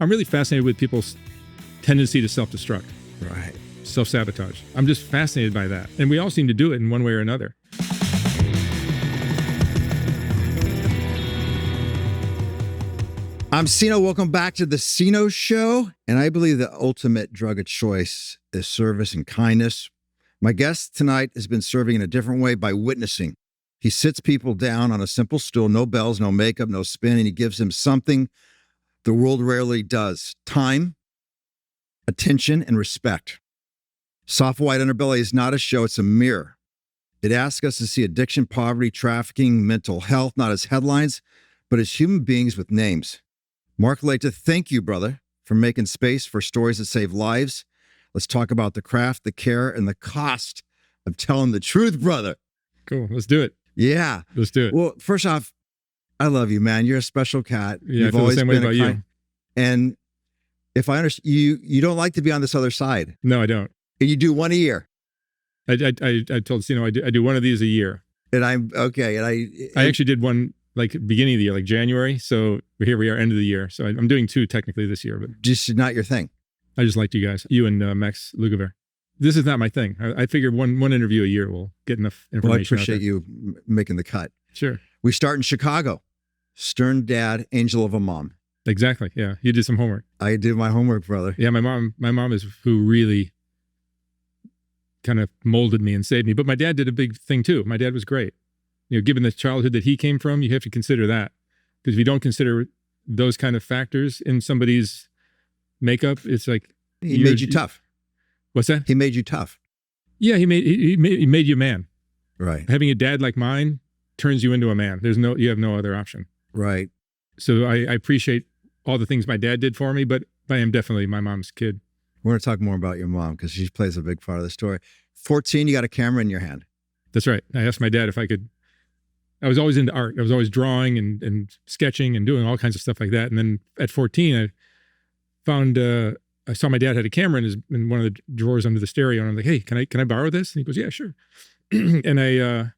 I'm really fascinated with people's tendency to self-destruct. Right. Self-sabotage. I'm just fascinated by that. And we all seem to do it in one way or another. I'm Seano. Welcome back to the Seano Show. And I believe the ultimate drug of choice is service and kindness. My guest tonight has been serving in a different way by witnessing. He sits people down on a simple stool, no bells, no makeup, no spin, and he gives them something the world rarely does: time, attention, and respect. Soft White Underbelly is not a show, it's a mirror. It asks us to see addiction, poverty, trafficking, mental health, not as headlines, but as human beings with names. Mark Laita, thank you, brother, for making space for stories that save lives. Let's talk about the craft, the care, and the cost of telling the truth, brother. Cool. Let's do it. Yeah. Let's do it. Well, first off, I love you, man. You're a special cat. Yeah, I feel the same way about you. And if I understand, you don't like to be on this other side. No, I don't. And you do one a year. I told Seano I do one of these a year. And I'm okay. And I actually did one like beginning of the year, like January. So here we are, end of the year. So I'm doing two technically this year, but just not your thing. I just liked you guys, you and Max Lugover. This is not my thing. I figured one interview a year will get enough information. Well, I appreciate you making the cut. Sure. We start in Chicago. Stern dad, angel of a mom. Exactly. Yeah. You did some homework. I did my homework, brother. Yeah. My mom is who really kind of molded me and saved me. But my dad did a big thing too. My dad was great. You know, given the childhood that he came from, you have to consider that. Because if you don't consider those kind of factors in somebody's makeup, it's like he made you tough. What's that? He made you tough. Yeah, he made you a man. Right. Having a dad like mine turns you into a man. You have no other option. Right. So I appreciate all the things my dad did for me, but I am definitely my mom's kid. We're going to talk more about your mom because she plays a big part of the story. 14, you got a camera in your hand. That's right. I asked my dad if I could. I was always into art. I was always drawing and sketching and doing all kinds of stuff like that. And then at 14, I found I saw my dad had a camera in one of the drawers under the stereo, and I'm like, "Hey, can I borrow this?" And he goes, "Yeah, sure." And I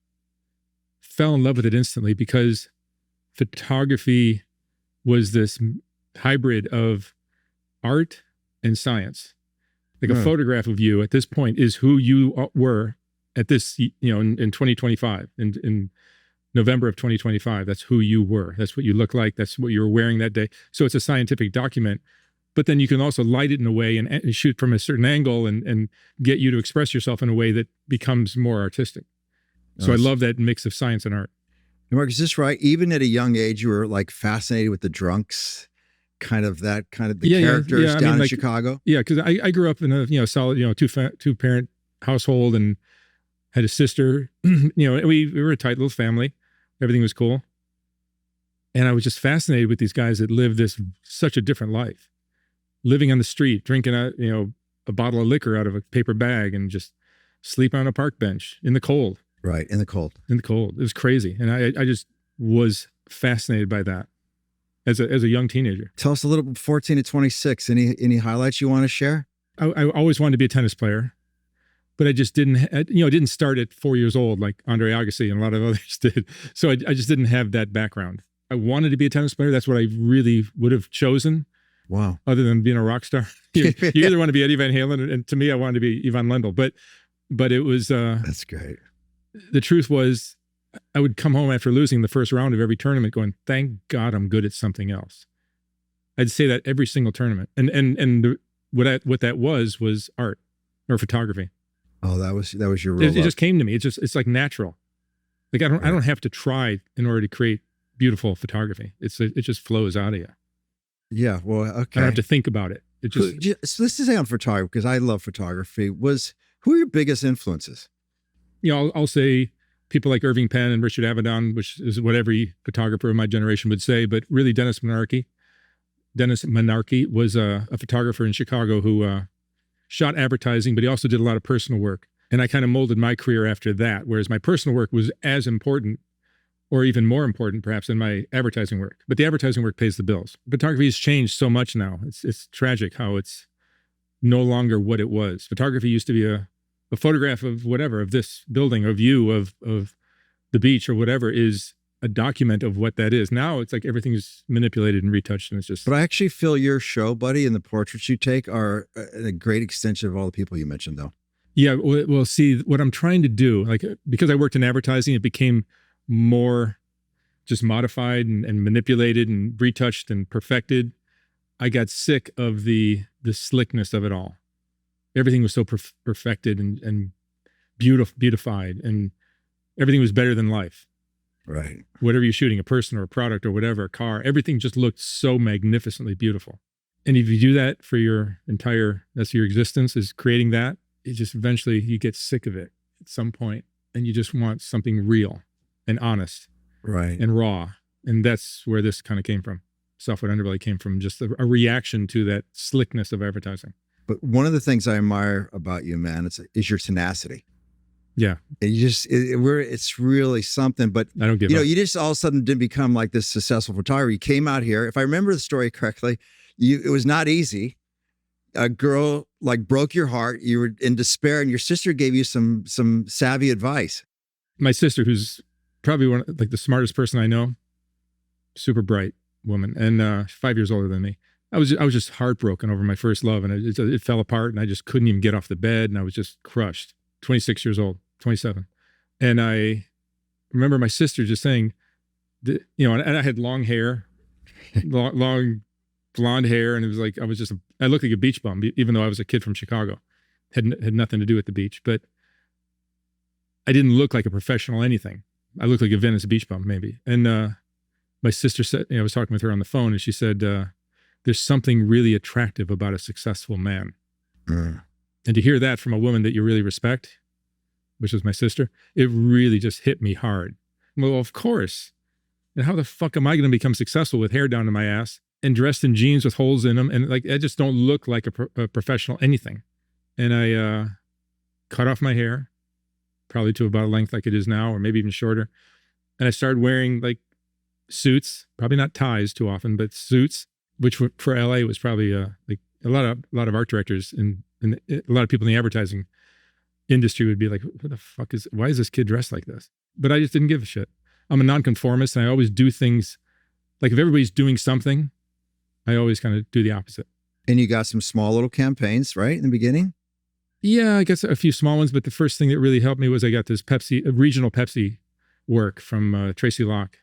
fell in love with it instantly because photography was this hybrid of art and science. Like a photograph of you at this point is who you were at this, in 2025, in November of 2025. That's who you were. That's what you look like. That's what you were wearing that day. So it's a scientific document. But then you can also light it in a way and shoot from a certain angle and get you to express yourself in a way that becomes more artistic. So I love that mix of science and art. Mark, is this right? Even at a young age, you were like fascinated with the drunks, the characters down in Chicago? Yeah, because I grew up in a solid, two-parent household and had a sister. We were a tight little family. Everything was cool. And I was just fascinated with these guys that lived such a different life. Living on the street, drinking a bottle of liquor out of a paper bag and just sleep on a park bench in the cold. Right, in the cold. In the cold. It was crazy. And I just was fascinated by that as a young teenager. Tell us a little bit, 14 to 26. Any highlights you want to share? I always wanted to be a tennis player, but I just didn't start at 4 years old like Andre Agassi and a lot of others did. So I just didn't have that background. I wanted to be a tennis player. That's what I really would have chosen. Wow. Other than being a rock star. You either want to be Eddie Van Halen, and to me, I wanted to be Ivan Lendl. But it was... That's great. The truth was, I would come home after losing the first round of every tournament going, thank God I'm good at something else. I'd say that every single tournament. And what that was art or photography. Oh, that was your real It just came to me. It's like natural. Like I don't have to try in order to create beautiful photography. It just flows out of you. Yeah, well, okay. I don't have to think about it. It just... So let's just say on photography, because I love photography, who are your biggest influences? I'll say people like Irving Penn and Richard Avedon, which is what every photographer of my generation would say, but really Dennis Menarche. Dennis Menarche was a photographer in Chicago who shot advertising, but he also did a lot of personal work. And I kind of molded my career after that, whereas my personal work was as important or even more important perhaps than my advertising work. But the advertising work pays the bills. Photography has changed so much now. It's tragic how it's no longer what it was. Photography used to be a photograph of whatever, of this building, of you, of the beach or whatever is a document of what that is. Now it's like everything's manipulated and retouched, and it's just. But I actually feel your show, buddy, and the portraits you take are a great extension of all the people you mentioned, though. Yeah, well, see, what I'm trying to do, like, because I worked in advertising, it became more just modified and manipulated and retouched and perfected. I got sick of the slickness of it all. Everything was so perfected and beautified, and everything was better than life. Right. Whatever you're shooting, a person or a product or whatever, a car, everything just looked so magnificently beautiful. And if you do that for that's your existence, is creating that, it just eventually you get sick of it at some point, and you just want something real and honest, right, and raw. And that's where this kind of came from. Soft White Underbelly came from just a reaction to that slickness of advertising. But one of the things I admire about you, man, is your tenacity. Yeah. And it's really something. But I don't give up. You just all of a sudden didn't become like this successful photographer. You came out here. If I remember the story correctly, it was not easy. A girl like broke your heart. You were in despair, and your sister gave you some savvy advice. My sister, who's probably the smartest person I know, super bright woman, and 5 years older than me. I was just heartbroken over my first love, and it fell apart, and I just couldn't even get off the bed, and I was just crushed. 26 years old, 27, and I remember my sister just saying, and I had long hair, long blonde hair, and it was like I looked like a beach bum, even though I was a kid from Chicago, had nothing to do with the beach, but I didn't look like a professional anything. I looked like a Venice beach bum maybe, and my sister said, I was talking with her on the phone, and she said, there's something really attractive about a successful man. And to hear that from a woman that you really respect, which is my sister, it really just hit me hard. Well, of course. And how the fuck am I going to become successful with hair down to my ass and dressed in jeans with holes in them? And like, I just don't look like a professional anything. And I cut off my hair, probably to about a length like it is now, or maybe even shorter. And I started wearing like suits, probably not ties too often, but suits, which for LA was probably like a lot of art directors and a lot of people in the advertising industry would be like, why is this kid dressed like this? But I just didn't give a shit. I'm a nonconformist, and I always do things like, if everybody's doing something, I always kind of do the opposite. And you got some small little campaigns, right, in the beginning? Yeah, I guess a few small ones, but the first thing that really helped me was I got this regional Pepsi work from Tracy Locke.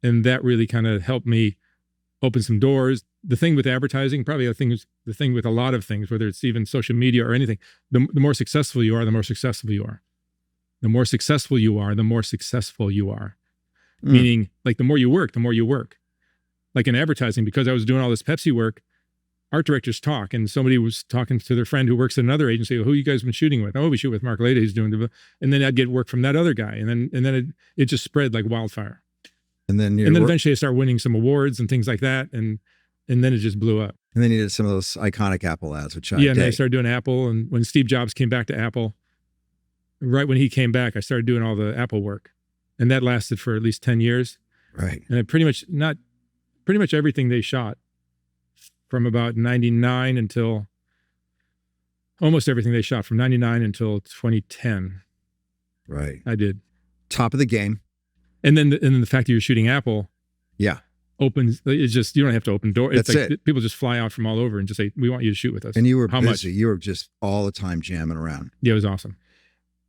And that really kind of helped me open some doors. The thing with advertising, probably the thing with a lot of things, whether it's even social media or anything, the more successful you are, the more successful you are. The more successful you are, the more successful you are. Meaning, like, the more you work, the more you work. Like in advertising, because I was doing all this Pepsi work, art directors talk, and somebody was talking to their friend who works at another agency. Who you guys been shooting with? Oh, we shoot with Mark Laita. He's doing and then I'd get work from that other guy, and then it just spread like wildfire. And then eventually I started winning some awards and things like that, and then it just blew up. And then you did some of those iconic Apple ads, which and then I started doing Apple. And when Steve Jobs came back to Apple, right when he came back, I started doing all the Apple work, and that lasted for at least 10 years. Right. And pretty much everything they shot from about 99 until almost everything they shot from 99 until 2010. Right. I did. Top of the game. And then the fact that you're shooting Apple, opens. It's just, you don't have to open doors. That's like it. People just fly out from all over and just say, "We want you to shoot with us." And you were How busy. much? You were just all the time jamming around. Yeah, it was awesome.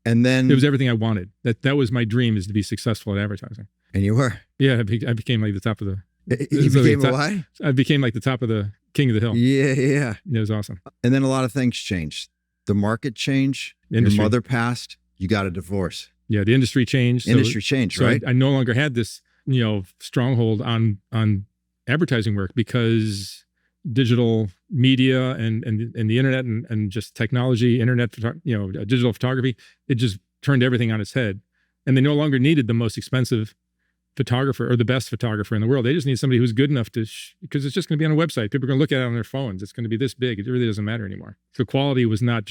And then it was everything I wanted. That was my dream, is to be successful at advertising. And you were. Yeah, I became like the top of the. You became a what? I became like the top of the king of the hill. Yeah. It was awesome. And then a lot of things changed. The market changed. Industry. Your mother passed. You got a divorce. Yeah, the industry changed. Industry changed, so right? I no longer had this, stronghold on advertising work, because digital media and the internet and just technology, digital photography, it just turned everything on its head. And they no longer needed the most expensive photographer or the best photographer in the world. They just need somebody who's good enough to, because it's just going to be on a website. People are going to look at it on their phones. It's going to be this big. It really doesn't matter anymore. So quality was not,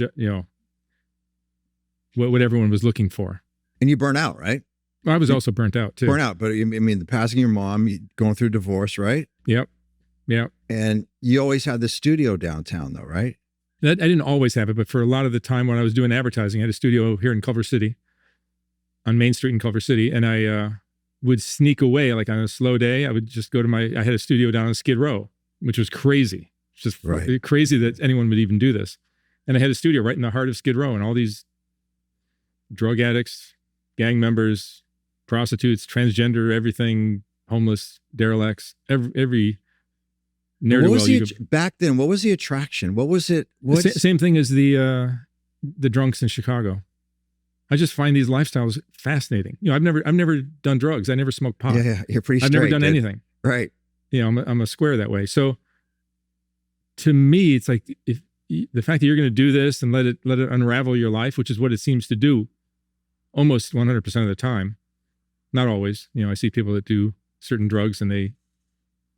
what everyone was looking for. And you burn out, right? I was also burnt out too. Burnt out, but I mean, the passing of your mom, going through divorce, right? Yep. And you always had the studio downtown, though, right? I didn't always have it, but for a lot of the time when I was doing advertising, I had a studio here in Culver City, on Main Street in Culver City, and I would sneak away, like on a slow day. I would just go to I had a studio down on Skid Row, which was crazy. It's just Right. crazy that anyone would even do this. And I had a studio right in the heart of Skid Row, and all these drug addicts, gang members, prostitutes, transgender, everything, homeless, derelicts, every ne'er-do-well. Back then, what was the attraction? What was it? Same thing as the drunks in Chicago. I just find these lifestyles fascinating. I've never done drugs. I never smoked pot. Yeah, you're pretty straight. I've never done anything. Right. I'm a square that way. So to me, it's like if the fact that you're going to do this and let it unravel your life, which is what it seems to do almost 100% of the time. Not always. I see people that do certain drugs and they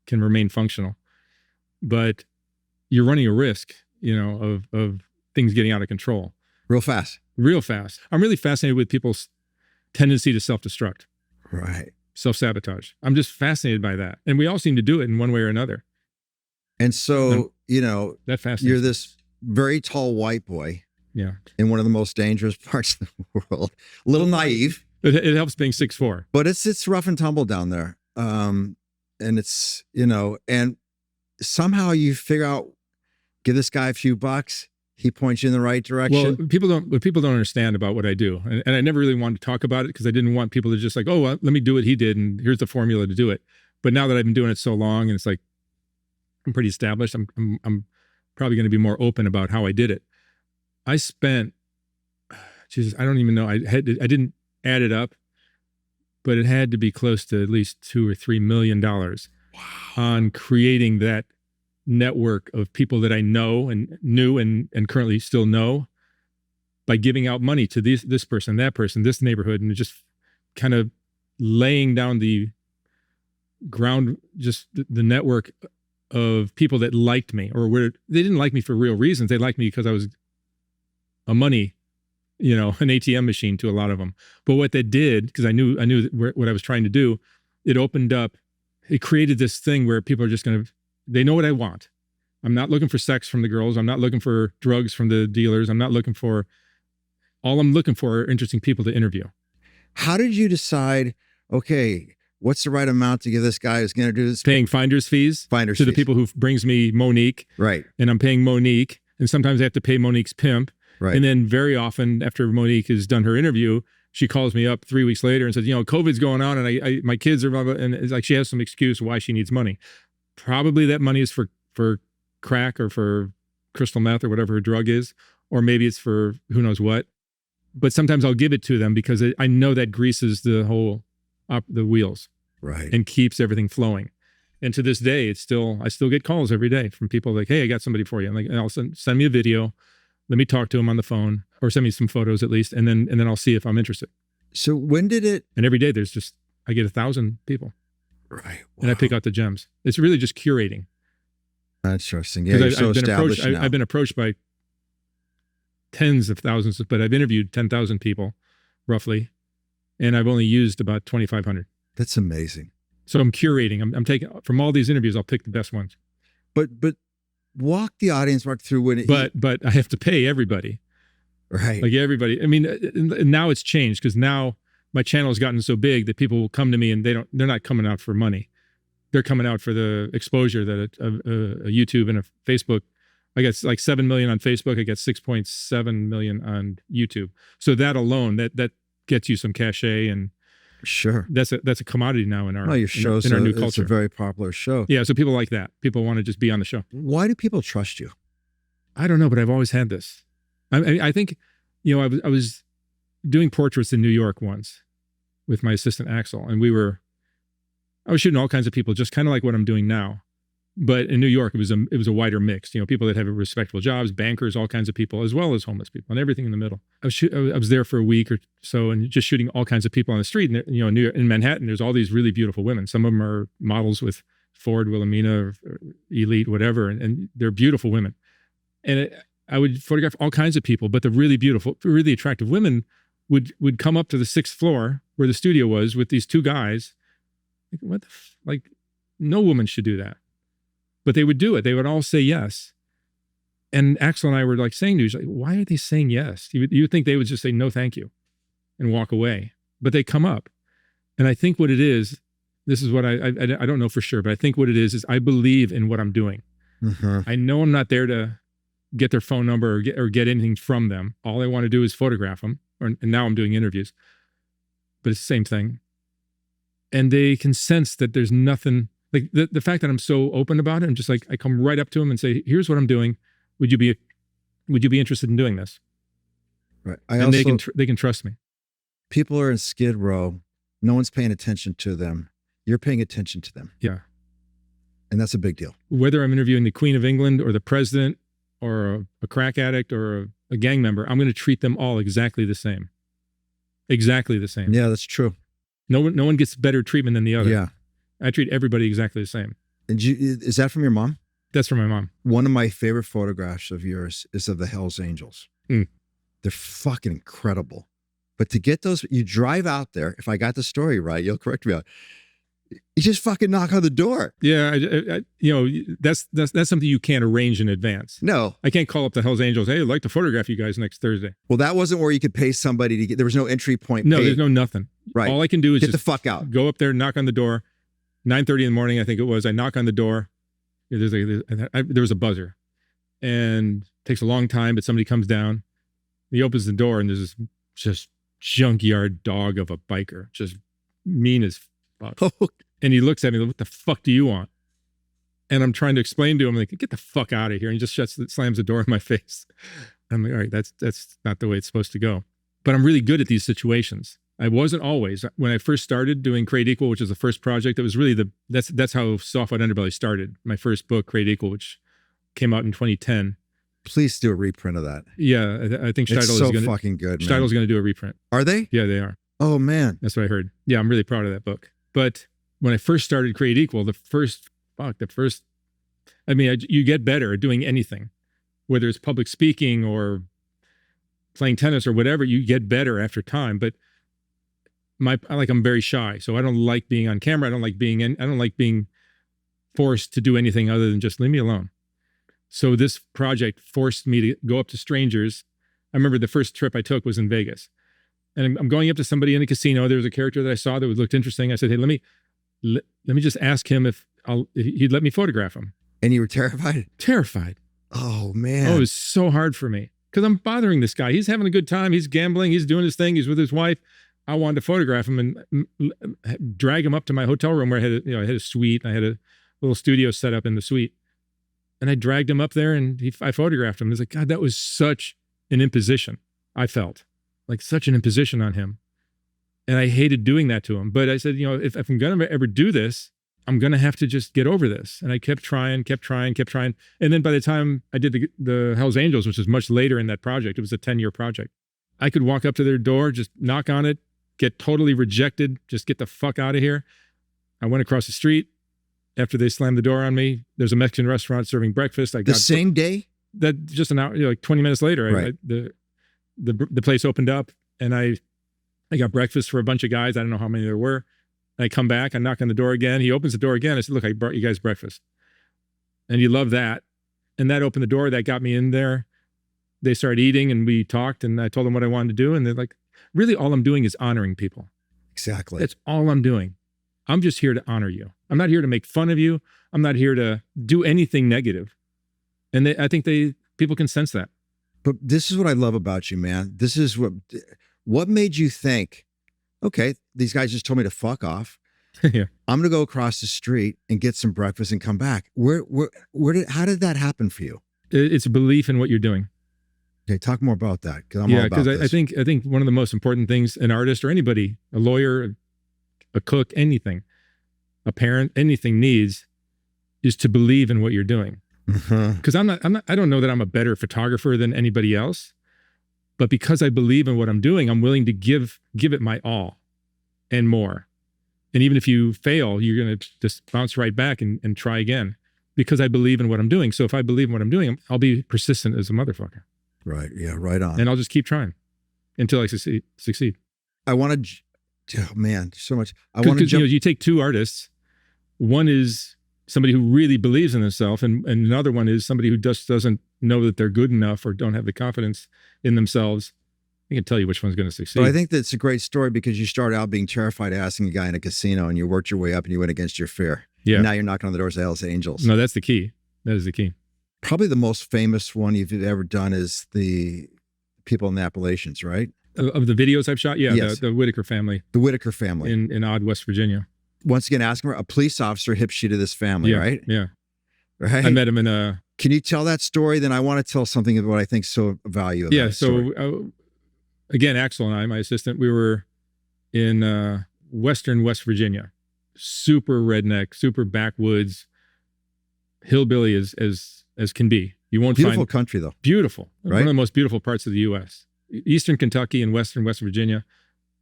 can remain functional, but you're running a risk, of things getting out of control. Real fast. I'm really fascinated with people's tendency to self-destruct. Right. Self-sabotage. I'm just fascinated by that. And we all seem to do it in one way or another. And so, that fascinates you're this very tall white boy. Yeah. In one of the most dangerous parts of the world. A little naive. It helps being 6'4". But it's rough and tumble down there. And it's, and somehow you figure out, give this guy a few bucks. He points you in the right direction. Well, what people don't understand about what I do, and I never really wanted to talk about it because I didn't want people to just like, oh, well, let me do what he did, and here's the formula to do it. But now that I've been doing it so long, and it's like I'm pretty established, I'm probably going to be more open about how I did it. I spent, Jesus, I don't even know. I didn't add it up, but it had to be close to at least $2 or $3 million on creating that network of people that I know and knew and currently still know by giving out money to this person, that person, this neighborhood, and just kind of laying down the ground, just the network of people that liked me, or they didn't like me for real reasons. They liked me because I was a money, an ATM machine to a lot of them. But what that did, because I knew what I was trying to do, it created this thing where people are just they know what I want. I'm not looking for sex from the girls. I'm not looking for drugs from the dealers. All I'm looking for are interesting people to interview. How did you decide, okay, what's the right amount to give this guy who's going to do this? Paying finder's fees to the people who brings me Monique. Right. And I'm paying Monique. And sometimes I have to pay Monique's pimp. Right. And then very often after Monique has done her interview, she calls me up 3 weeks later and says, COVID's going on and my kids are blah, blah, and it's like she has some excuse why she needs money. Probably that money is for crack or for crystal meth or whatever her drug is, or maybe it's for who knows what. But sometimes I'll give it to them because I know that greases the wheels, right, and keeps everything flowing. And to this day, I still get calls every day from people like, "Hey, I got somebody for you." I'm like, and I'll send me a video, let me talk to them on the phone, or send me some photos at least, and then I'll see if I'm interested. So when did it? And every day I get 1,000 people. Right. Wow. And I pick out the gems. It's really just curating. That's interesting. Yeah, I've been approached by tens of thousands, but I've interviewed 10,000 people, roughly, and I've only used about 2,500. That's amazing. So I'm curating. I'm taking from all these interviews. I'll pick the best ones. But walk the audience, Mark, through when. But I have to pay everybody. Right. Like everybody. I mean, now it's changed because now my channel has gotten so big that people will come to me and they're not coming out for money. They're coming out for the exposure that a YouTube and a Facebook. I get like 7 million on Facebook. I get 6.7 million on YouTube. So that alone, that gets you some cachet, and sure, that's a commodity now in our your show. In our new culture. It's a very popular show. Yeah, so people like that. People want to just be on the show. Why do people trust you? I don't know, but I've always had this. I think, I was doing portraits in New York once with my assistant Axel, and I was shooting all kinds of people, just kind of like what I'm doing now. But in New York, it was a wider mix. People that have respectable jobs, bankers, all kinds of people, as well as homeless people, and everything in the middle. I was there for a week or so, and just shooting all kinds of people on the street. And New York, in Manhattan, there's all these really beautiful women. Some of them are models with Ford, Wilhelmina, or Elite, whatever, and they're beautiful women. And I would photograph all kinds of people, but the really beautiful, really attractive women would come up to the 6th floor where the studio was with these two guys. Like, no woman should do that. But they would do it. They would all say yes. And Axel and I were like saying to each other, why are they saying yes? You would think they would just say no, thank you, and walk away. But they come up. And I think what it is, this is what I don't know for sure, but I think what it is I believe in what I'm doing. I know I'm not there to get their phone number or get anything from them. All I want to do is photograph them. And now I'm doing interviews, but it's the same thing. And they can sense that there's nothing, like the fact that I'm so open about it. I'm just like, I come right up to them and say, here's what I'm doing. Would you be interested in doing this? Right. They can trust me. People are in Skid Row. No one's paying attention to them. You're paying attention to them. Yeah. And that's a big deal. Whether I'm interviewing the Queen of England or the president or a crack addict or a gang member, I'm going to treat them all exactly the same. Exactly the same. Yeah, that's true. No one gets better treatment than the other. Yeah. I treat everybody exactly the same. And is that from your mom? That's from my mom. One of my favorite photographs of yours is of the Hells Angels. They're fucking incredible. But to get those, you drive out there. If I got the story right, you'll correct me. You just fucking knock on the door. Yeah, that's something you can't arrange in advance. No, I can't call up the Hells Angels. Hey, I'd like to photograph you guys next Thursday. Well, that wasn't where you could pay somebody to get. There was no entry point. No, there's no nothing. Right. All I can do is get just the fuck out. Go up there, knock on the door. 9:30 in the morning, I think it was. I knock on the door. There was a buzzer, and it takes a long time, but somebody comes down. He opens the door, and there's this just junkyard dog of a biker, just mean as fuck. And he looks at me like, what the fuck do you want? And I'm trying to explain to him, like, get the fuck out of here. And he just slams the door in my face. I'm like, all right, that's not the way it's supposed to go. But I'm really good at these situations. I wasn't always. When I first started doing Create Equal, which was the first project, it was really that's how Soft White Underbelly started. My first book, Create Equal, which came out in 2010. Please do a reprint of that. Yeah, I think Steidl is so fucking good. Steidl's going to do a reprint. Are they? Yeah, they are. Oh man, that's what I heard. Yeah, I'm really proud of that book. But when I first started Create Equal, you get better at doing anything, whether it's public speaking or playing tennis or whatever. You get better after time. But I'm very shy, so I don't like being on camera. I don't like being forced to do anything other than just leave me alone. So this project forced me to go up to strangers. I remember the first trip I took was in Vegas, and I'm going up to somebody in a casino. There was a character that I saw that looked interesting. I said, "Hey, let me just ask him if he'd let me photograph him." And you were terrified? Terrified. Oh man. Oh, it was so hard for me because I'm bothering this guy. He's having a good time. He's gambling. He's doing his thing. He's with his wife. I wanted to photograph him and drag him up to my hotel room where I had a suite. I had a little studio set up in the suite. And I dragged him up there and I photographed him. It's like, God, that was such an imposition. I felt like such an imposition on him. And I hated doing that to him. But I said, if I'm going to ever do this, I'm going to have to just get over this. And I kept trying. And then by the time I did the Hells Angels, which was much later in that project, it was a 10-year project. I could walk up to their door, just knock on it, get totally rejected, just get the fuck out of here. I went across the street. After they slammed the door on me, there's a Mexican restaurant serving breakfast. The same day? That just an hour, like 20 minutes later, right. The place opened up and I got breakfast for a bunch of guys. I don't know how many there were. I come back, I knock on the door again. He opens the door again. I said, look, I brought you guys breakfast. And you love that. And that opened the door. That got me in there. They started eating and we talked and I told them what I wanted to do. And they're like, really all I'm doing is honoring people. Exactly. That's all I'm doing. I'm just here to honor you. I'm not here to make fun of you. I'm not here to do anything negative. And I think people can sense that. But this is what I love about you, man. This is what made you think, okay, these guys just told me to fuck off. Yeah. I'm going to go across the street and get some breakfast and come back. How did that happen for you? It's a belief in what you're doing. Okay, talk more about that. Because I think one of the most important things an artist or anybody, a lawyer, a cook, anything, a parent, anything needs is to believe in what you're doing. Because I don't know that I'm a better photographer than anybody else, but because I believe in what I'm doing, I'm willing to give it my all and more. And even if you fail, you're going to just bounce right back and try again because I believe in what I'm doing. So if I believe in what I'm doing, I'll be persistent as a motherfucker. Right. Yeah. Right on. And I'll just keep trying until I succeed. I want to, oh man, so much. I want to jump. You take two artists. One is somebody who really believes in themselves, and another one is somebody who just doesn't know that they're good enough or don't have the confidence in themselves. I can tell you which one's going to succeed. But I think that's a great story because you started out being terrified of asking a guy in a casino and you worked your way up and you went against your fear. Yeah. And now you're knocking on the doors of Hells Angels. No, that's the key. That is the key. Probably the most famous one you've ever done is the people in the Appalachians, right? Of the videos I've shot? Yeah, Yes. the Whitaker family. The Whitaker family. In Odd, West Virginia. Once again, asking for a police officer hip sheet of this family, Yeah, right? yeah. Right? I met him in a... Can you tell that story? Then I want to tell something of what I think so valuable. Yeah, so again, Axel and I, my assistant, we were in western West Virginia. Super redneck, super backwoods, hillbilly as can be. You won't Beautiful find... country, though. Beautiful. Right? One of the most beautiful parts of the U.S. Eastern Kentucky and western West Virginia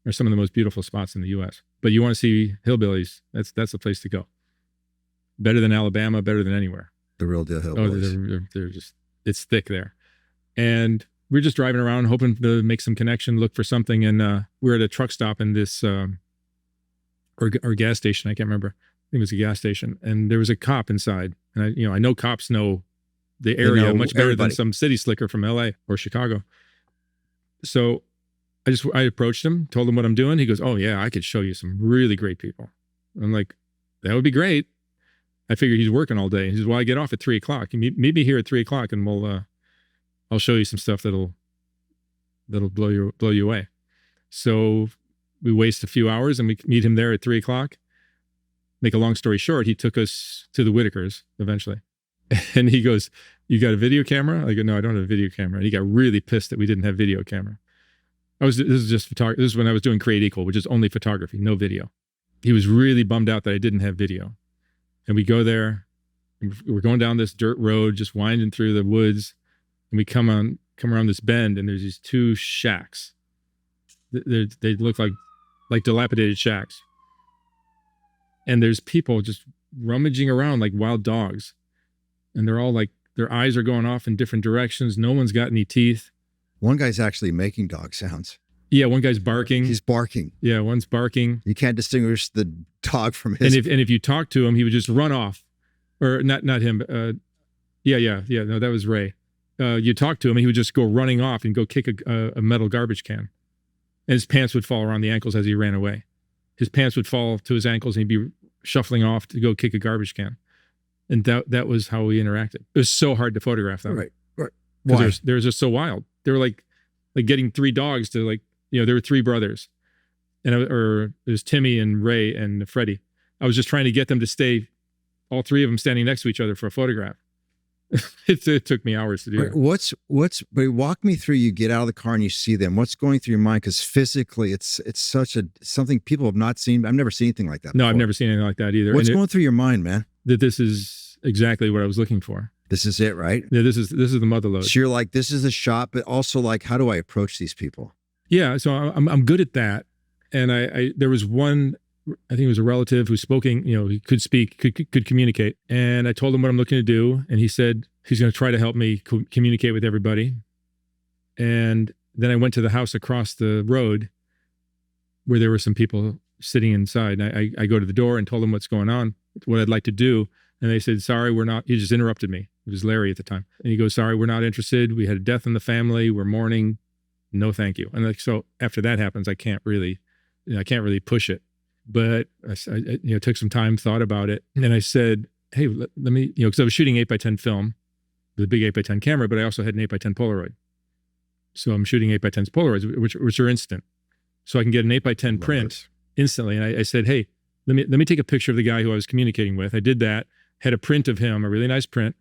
are some of the most beautiful spots in the U.S. But you want to see hillbillies, that's the place to go. Better than Alabama, better than anywhere. The real deal hillbillies. Oh, they're just, it's thick there. And we're just driving around hoping to make some connection, look for something. And we're at a truck stop in this, or gas station, I can't remember. I think it was a gas station. And there was a cop inside. And I know cops know the area know much better everybody. than some city slicker from LA or Chicago. So I approached him, told him what I'm doing. He goes, "Oh yeah, I could show you some really great people." I'm like, "That would be great." I figured he's working all day. He says, "Well, I get off at 3:00. Meet me here at 3:00 and I'll show you some stuff that'll blow you away." So we waste a few hours and we meet him there at 3:00. Make a long story short, he took us to the Whitakers eventually. And he goes, "You got a video camera?" I go, "No, I don't have a video camera." And he got really pissed that we didn't have video camera. This is when I was doing Create Equal, which is only photography, no video. He was really bummed out that I didn't have video. And we go there, and we're going down this dirt road, just winding through the woods. And we come around this bend, and there's these two shacks. They look like dilapidated shacks. And there's people just rummaging around like wild dogs. And they're all like, their eyes are going off in different directions. No one's got any teeth. One guy's actually making dog sounds. Yeah, one guy's barking. He's barking. Yeah, one's barking. You can't distinguish the dog from his. And if you talk to him, he would just run off. Or not him. Yeah. No, that was Ray. You talk to him, and he would just go running off and go kick a metal garbage can. And his pants would fall around the ankles as he ran away. His pants would fall to his ankles, and he'd be shuffling off to go kick a garbage can. And that was how we interacted. It was so hard to photograph them. Right. Why? They were just so wild. They were like getting three dogs to there were three brothers. And it was Timmy and Ray and Freddie. I was just trying to get them to stay, all three of them standing next to each other for a photograph. It took me hours to do that. But walk me through, you get out of the car and you see them. What's going through your mind? Because physically it's something people have not seen. I've never seen anything like that No, before. I've never seen anything like that either. What's going through your mind, man? That this is exactly what I was looking for. This is it, right? Yeah, this is the mother lode. So you're like, this is a shot, but also like, how do I approach these people? Yeah, so I'm good at that. And I there was one, I think it was a relative who spoke, he could speak, could communicate. And I told him what I'm looking to do. And he said he's going to try to help me communicate with everybody. And then I went to the house across the road where there were some people sitting inside. And I go to the door and told them what's going on, what I'd like to do. And they said, "Sorry, we're not." He just interrupted me. It was Larry at the time. And he goes, "Sorry, we're not interested. We had a death in the family. We're mourning. No, thank you." And so after that happens, I can't really push it. But I took some time, thought about it. And then I said, "Hey, let me," because I was shooting 8x10 film with a big 8x10 camera, but I also had an 8x10 Polaroid. So I'm shooting 8x10 Polaroids, which are instant. So I can get an 8x10 print instantly. And I said, "Hey, let me take a picture of the guy who I was communicating with." I did that, had a print of him, a really nice print,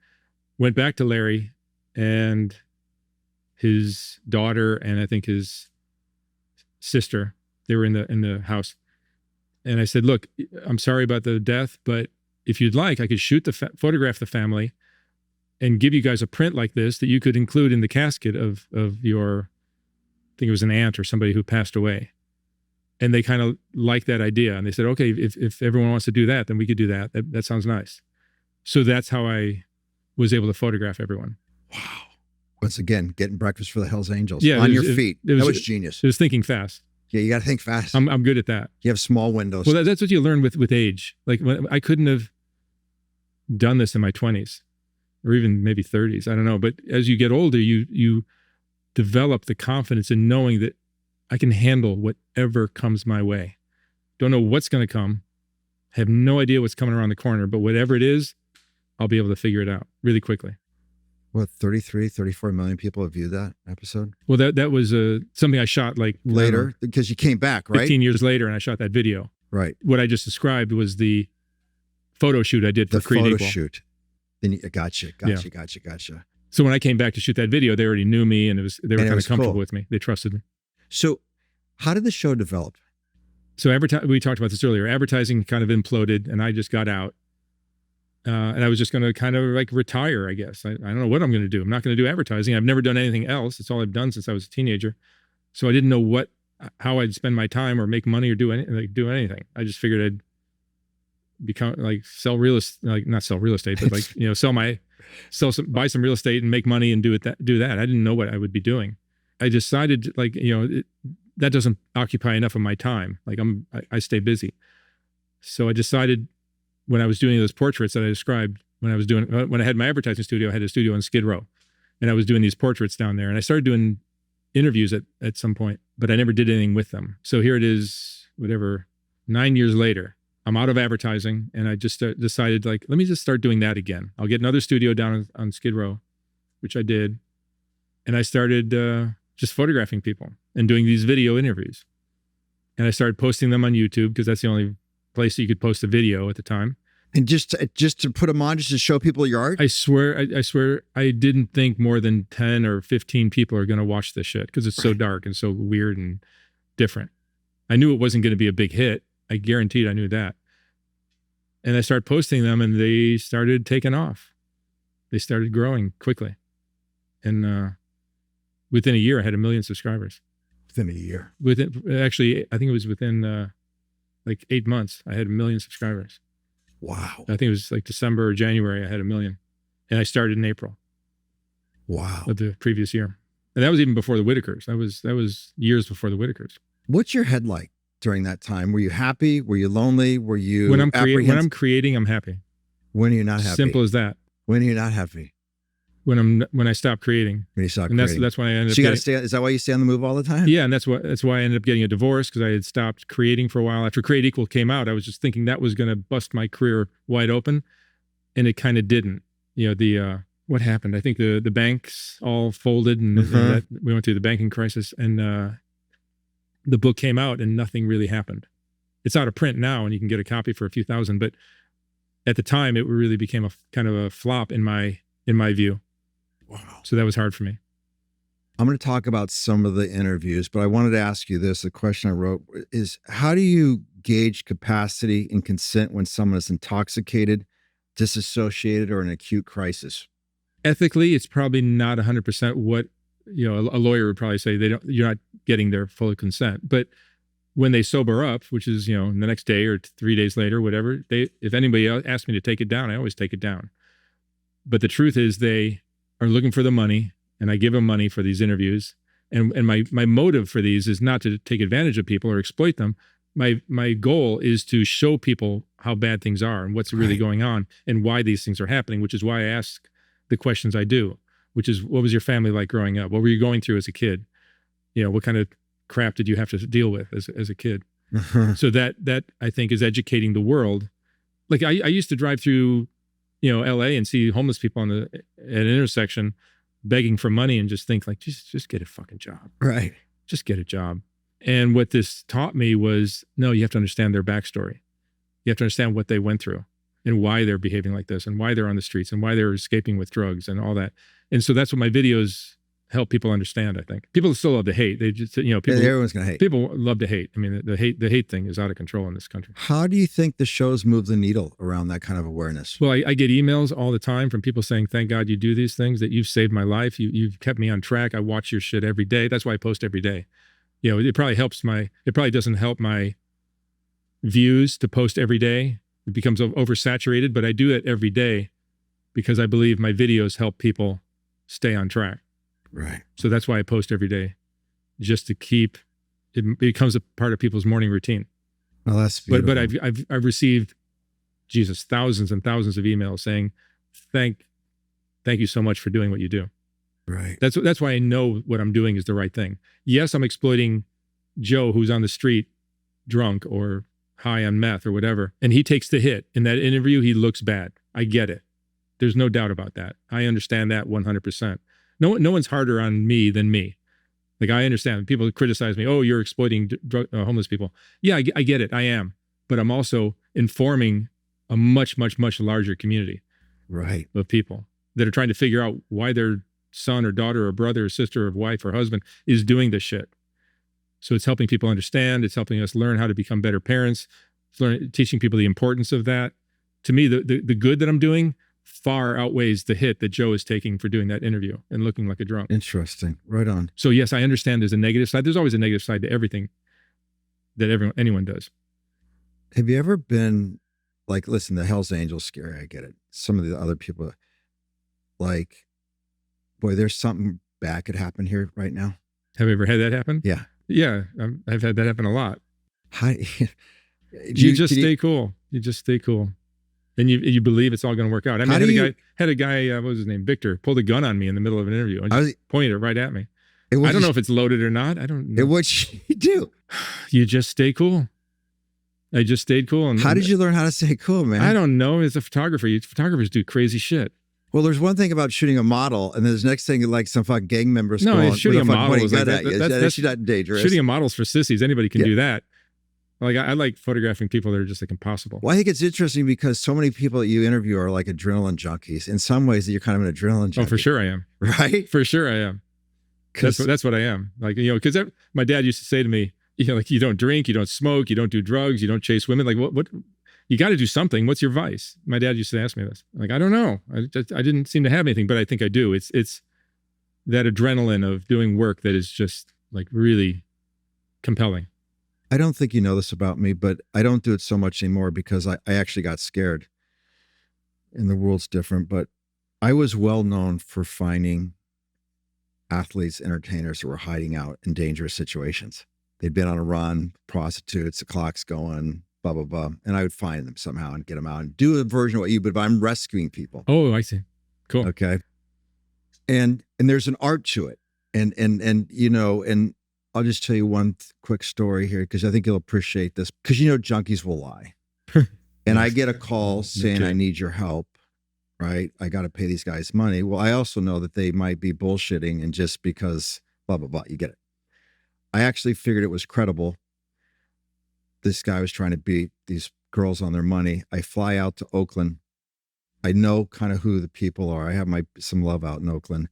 went back to Larry and his daughter and I think his sister. They were in the house. And I said, "Look, I'm sorry about the death, but if you'd like, I could photograph the family and give you guys a print like this that you could include in the casket of your," I think it was an aunt or somebody who passed away. And they kind of liked that idea. And they said, "Okay, if everyone wants to do that, then we could do that. That sounds nice." So that's how I was able to photograph everyone. Wow. Once again, getting breakfast for the Hells Angels. Yeah, on your feet. That was genius. It was thinking fast. Yeah, you got to think fast. I'm good at that. You have small windows. Well, that's what you learn with age. Like I couldn't have done this in my 20s or even maybe 30s. I don't know. But as you get older, you develop the confidence in knowing that I can handle whatever comes my way. Don't know what's going to come. Have no idea what's coming around the corner, but whatever it is, I'll be able to figure it out really quickly. What, 34 million people have viewed that episode? Well, that was something I shot like later, because you came back, right? 15 years later, and I shot that video. Right. What I just described was the photo shoot I did for Creed Equal. The photo shoot. Then gotcha. So when I came back to shoot that video, they already knew me, and they were kind of comfortable with me. They trusted me. So how did the show develop? So we talked about this earlier. Advertising kind of imploded, and I just got out. And I was just going to kind of like retire, I guess. I don't know what I'm going to do. I'm not going to do advertising. I've never done anything else. It's all I've done since I was a teenager. So I didn't know how I'd spend my time or make money or do anything. I just figured I'd become like not sell real estate, but like, buy some real estate and make money and do that. I didn't know what I would be doing. I decided like, that doesn't occupy enough of my time. Like I stay busy. So I decided, when I was doing those portraits that I described, when I had my advertising studio, I had a studio in Skid Row, and I was doing these portraits down there, and I started doing interviews at some point, but I never did anything with them. So here it is, 9 years later, I'm out of advertising, and I just decided like, let me just start doing that again. I'll get another studio down on Skid Row, which I did. And I started just photographing people and doing these video interviews. And I started posting them on YouTube, because that's the only place you could post a video at the time. And just to put them on, just to show people your art? I swear I didn't think more than 10 or 15 people are going to watch this shit, because it's so dark and so weird and different. I knew it wasn't going to be a big hit. I guaranteed I knew that. And I started posting them, and they started taking off. They started growing quickly. And within a year, I had 1 million subscribers. Within a year? Actually, I think it was within like 8 months, I had 1 million subscribers. Wow. I think it was like December or January, I had 1 million. And I started in April. Wow. Of the previous year. And that was even before the Whitakers. That was years before the Whitakers. What's your head like during that time? Were you happy? Were you lonely? Were you when I'm creating, I'm happy. When are you not happy? Simple as that. When are you not happy? When I stop creating. When you stop creating. That's when I ended up. So you got to stay. Is that why you stay on the move all the time? Yeah, and that's why I ended up getting a divorce, because I had stopped creating for a while. After Create Equal came out, I was just thinking that was going to bust my career wide open, and it kind of didn't. What happened? I think the banks all folded, and, and we went through the banking crisis, and the book came out, and nothing really happened. It's out of print now, and you can get a copy for a few thousand. But at the time, it really became a kind of a flop in my view. Wow. So that was hard for me. I'm going to talk about some of the interviews, but I wanted to ask you this. The question I wrote is, how do you gauge capacity and consent when someone is intoxicated, disassociated, or in acute crisis? Ethically, it's probably not 100% what, a lawyer would probably say. You're not getting their full consent. But when they sober up, which is, the next day or 3 days later, whatever, if anybody else asks me to take it down, I always take it down. But the truth is, they are looking for the money, and I give them money for these interviews. And my motive for these is not to take advantage of people or exploit them. My goal is to show people how bad things are and what's really going on and why these things are happening, which is why I ask the questions I do, which is, what was your family like growing up? What were you going through as a kid? What kind of crap did you have to deal with as a kid? So that I think is educating the world. Like I used to drive through LA and see homeless people at an intersection begging for money and just think like, just get a fucking job. Right. Just get a job. And what this taught me was, no, you have to understand their backstory. You have to understand what they went through and why they're behaving like this and why they're on the streets and why they're escaping with drugs and all that. And so that's what my videos help people understand, I think. People still love to hate. They just, people, everyone's going to hate. People love to hate. I mean, the hate thing is out of control in this country. How do you think the shows move the needle around that kind of awareness? Well, I get emails all the time from people saying, thank God you do these things, that you've saved my life. You've kept me on track. I watch your shit every day. That's why I post every day. It probably doesn't help my views to post every day. It becomes oversaturated, but I do it every day because I believe my videos help people stay on track. Right. So that's why I post every day, just to keep it becomes a part of people's morning routine. Well, that's beautiful. But I've received, thousands and thousands of emails saying, thank you so much for doing what you do. Right. That's why I know what I'm doing is the right thing. Yes, I'm exploiting Joe who's on the street drunk or high on meth or whatever, and he takes the hit in that interview, he looks bad. I get it. There's no doubt about that. I understand that 100%. No one's harder on me than me. Like, I understand. People criticize me. Oh, you're exploiting homeless people. Yeah, I get it. I am. But I'm also informing a much, much, much larger community right. of people that are trying to figure out why their son or daughter or brother or sister or wife or husband is doing this shit. So it's helping people understand. It's helping us learn how to become better parents. It's teaching people the importance of that. To me, the good that I'm doing far outweighs the hit that Joe is taking for doing that interview and looking like a drunk. Interesting. Right on. So yes, I understand there's a negative side. There's always a negative side to everything that anyone does. Have you ever been like, listen, the Hell's Angels scary, I get it. Some of the other people, like, boy, there's something bad could happen here right now. Have you ever had that happen? Yeah. Yeah, I've had that happen a lot. How, you just stay cool. You just stay cool. And you believe it's all going to work out. I mean, had a guy, what was his name? Victor, pulled a gun on me in the middle of an interview and just pointed it right at me. I don't know if it's loaded or not. I don't know. What you do? You just stay cool. I just stayed cool. And how did you learn how to stay cool, man? I don't know. As a photographer, photographers do crazy shit. Well, there's one thing about shooting a model, and there's next thing like some fucking gang members. No, shooting a model is like that's not dangerous. Shooting a model's for sissies. Anybody can do that. Like, I like photographing people that are just like impossible. Well, I think it's interesting because so many people that you interview are like adrenaline junkies. In some ways, you're kind of an adrenaline junkie. Oh, for sure I am. Right? For sure I am. That's what I am. Like, because my dad used to say to me, like, you don't drink, you don't smoke, you don't do drugs, you don't chase women. Like, what? You got to do something. What's your vice? My dad used to ask me this. Like, I don't know. I didn't seem to have anything, but I think I do. It's that adrenaline of doing work that is just like really compelling. I don't think you know this about me, but I don't do it so much anymore because I actually got scared. And the world's different, but I was well known for finding athletes, entertainers who were hiding out in dangerous situations. They'd been on a run, prostitutes, the clock's going, blah, blah, blah. And I would find them somehow and get them out and do a version of what you, but I'm rescuing people. Oh, I see. Cool. Okay. And there's an art to it. And I'll just tell you one quick story here because I think you'll appreciate this because junkies will lie. And I get a call saying, I need your help, right? I got to pay these guys money. Well, I also know that they might be bullshitting and just because blah, blah, blah, you get it. I actually figured it was credible. This guy was trying to beat these girls on their money. I fly out to Oakland. I know kind of who the people are. I have some love out in Oakland.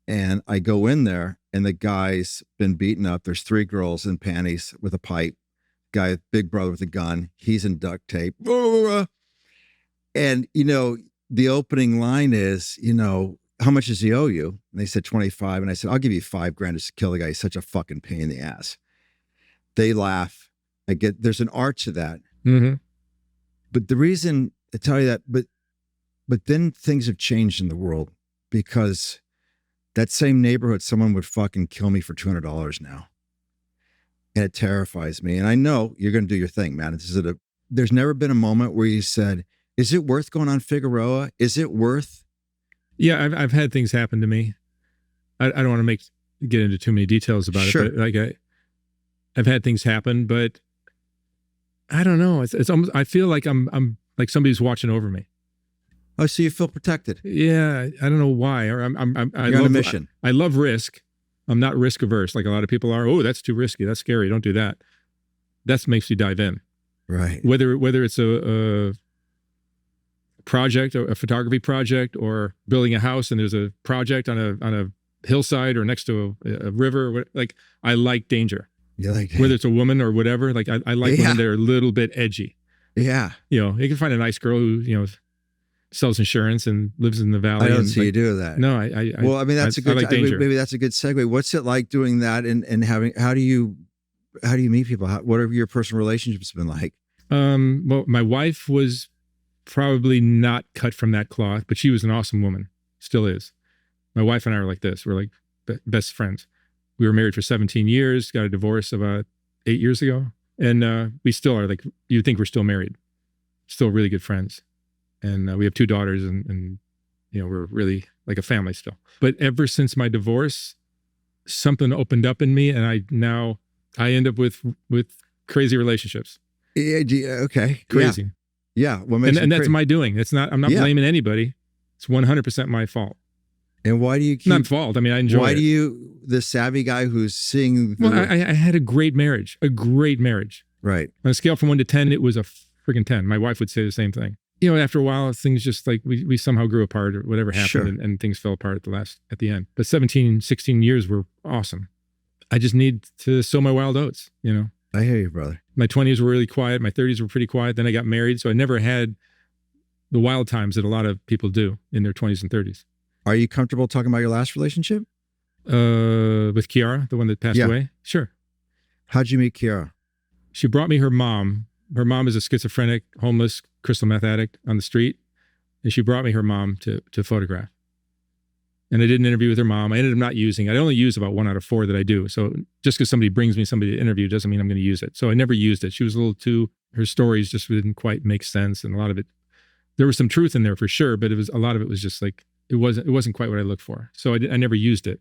And I go in there and the guy's been beaten up. There's 3 girls in panties with a pipe. Guy, big brother with a gun. He's in duct tape. And, the opening line is, how much does he owe you? And they said 25. And I said, I'll give you $5,000 just to kill the guy. He's such a fucking pain in the ass. They laugh. There's an art to that. Mm-hmm. But the reason I tell you that, but then things have changed in the world because that same neighborhood, someone would fucking kill me for $200 now. And it terrifies me. And I know you're going to do your thing, man. There's never been a moment where you said, is it worth going on Figueroa? Is it worth? Yeah, I've had things happen to me. I don't want to get into too many details about Sure. it, but like I've had things happen, but I don't know. It's almost, I feel like I'm like somebody's watching over me. Oh, so you feel protected? Yeah, I don't know why. Or You're on a mission. I love risk. I'm not risk averse like a lot of people are. Oh, that's too risky. That's scary. Don't do that. That makes you dive in. Right. Whether it's a project, a photography project, or building a house and there's a project on a hillside or next to a river. Like, I like danger. You like whether it's a woman or whatever. Like, I like women that are a little bit edgy. Yeah. You can find a nice girl who sells insurance and lives in the valley. I don't see you do that. No, well, I mean, that's a good. Maybe that's a good segue. What's it like doing that and having? How do you meet people? What have your personal relationships been like? Well, my wife was probably not cut from that cloth, but she was an awesome woman. Still is. My wife and I are like this. We're like best friends. We were married for 17 years. Got a divorce about 8 years ago, and we still are like. You'd think we're still married. Still really good friends. And we have 2 daughters and we're really like a family still. But ever since my divorce, something opened up in me and I now I end up with crazy relationships. Yeah, okay. Crazy. Yeah. What makes and that's my doing. It's not. I'm not blaming anybody. It's 100% my fault. And why do you keep? Not fault. I mean, I enjoy it. Why do you, the savvy guy who's seeing? Well, I had a great marriage. Right. On a scale from 1 to 10, it was a freaking 10. My wife would say the same thing. You know, after a while, things just like we somehow grew apart or whatever happened, Sure. and things fell apart at the end. But 17, 16 years were awesome. I just need to sow my wild oats, you know. I hear you, brother. My 20s were really quiet. My 30s were pretty quiet. Then I got married. So I never had the wild times that a lot of people do in their 20s and 30s. Are you comfortable talking about your last relationship? With Kiara, the one that passed away? Sure. How'd you meet Kiara? She brought me her mom. Her mom is a schizophrenic, homeless, crystal meth addict on the street. And she brought me her mom to photograph. And I did an interview with her mom. I ended up not using it. I only use about 1 out of 4 that I do. So just because somebody brings me somebody to interview doesn't mean I'm going to use it. So I never used it. She was a little too, her stories just didn't quite make sense. And a lot of it, there was some truth in there for sure, but a lot of it was just like, it wasn't quite what I looked for. So I never used it.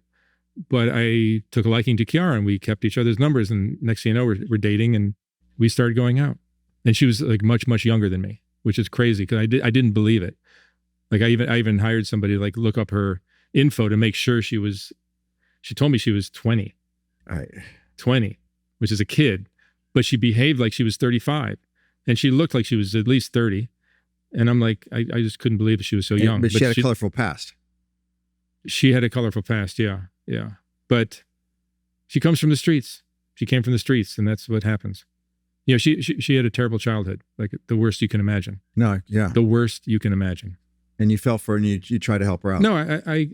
But I took a liking to Kiara and we kept each other's numbers. And next thing you know, we're dating and we started going out. And she was like much, much younger than me, which is crazy because I didn't believe it. Like I even hired somebody to like look up her info to make sure she told me she was 20. Right. 20, which is a kid, but she behaved like she was 35 and she looked like she was at least 30. And I'm like, I just couldn't believe she was so young. But she had a colorful past. She had a colorful past. Yeah. Yeah. But she comes from the streets. She came from the streets and that's what happens. You know, she had a terrible childhood, like the worst you can imagine. No. Yeah. The worst you can imagine. And you fell for her and you tried to help her out. No, I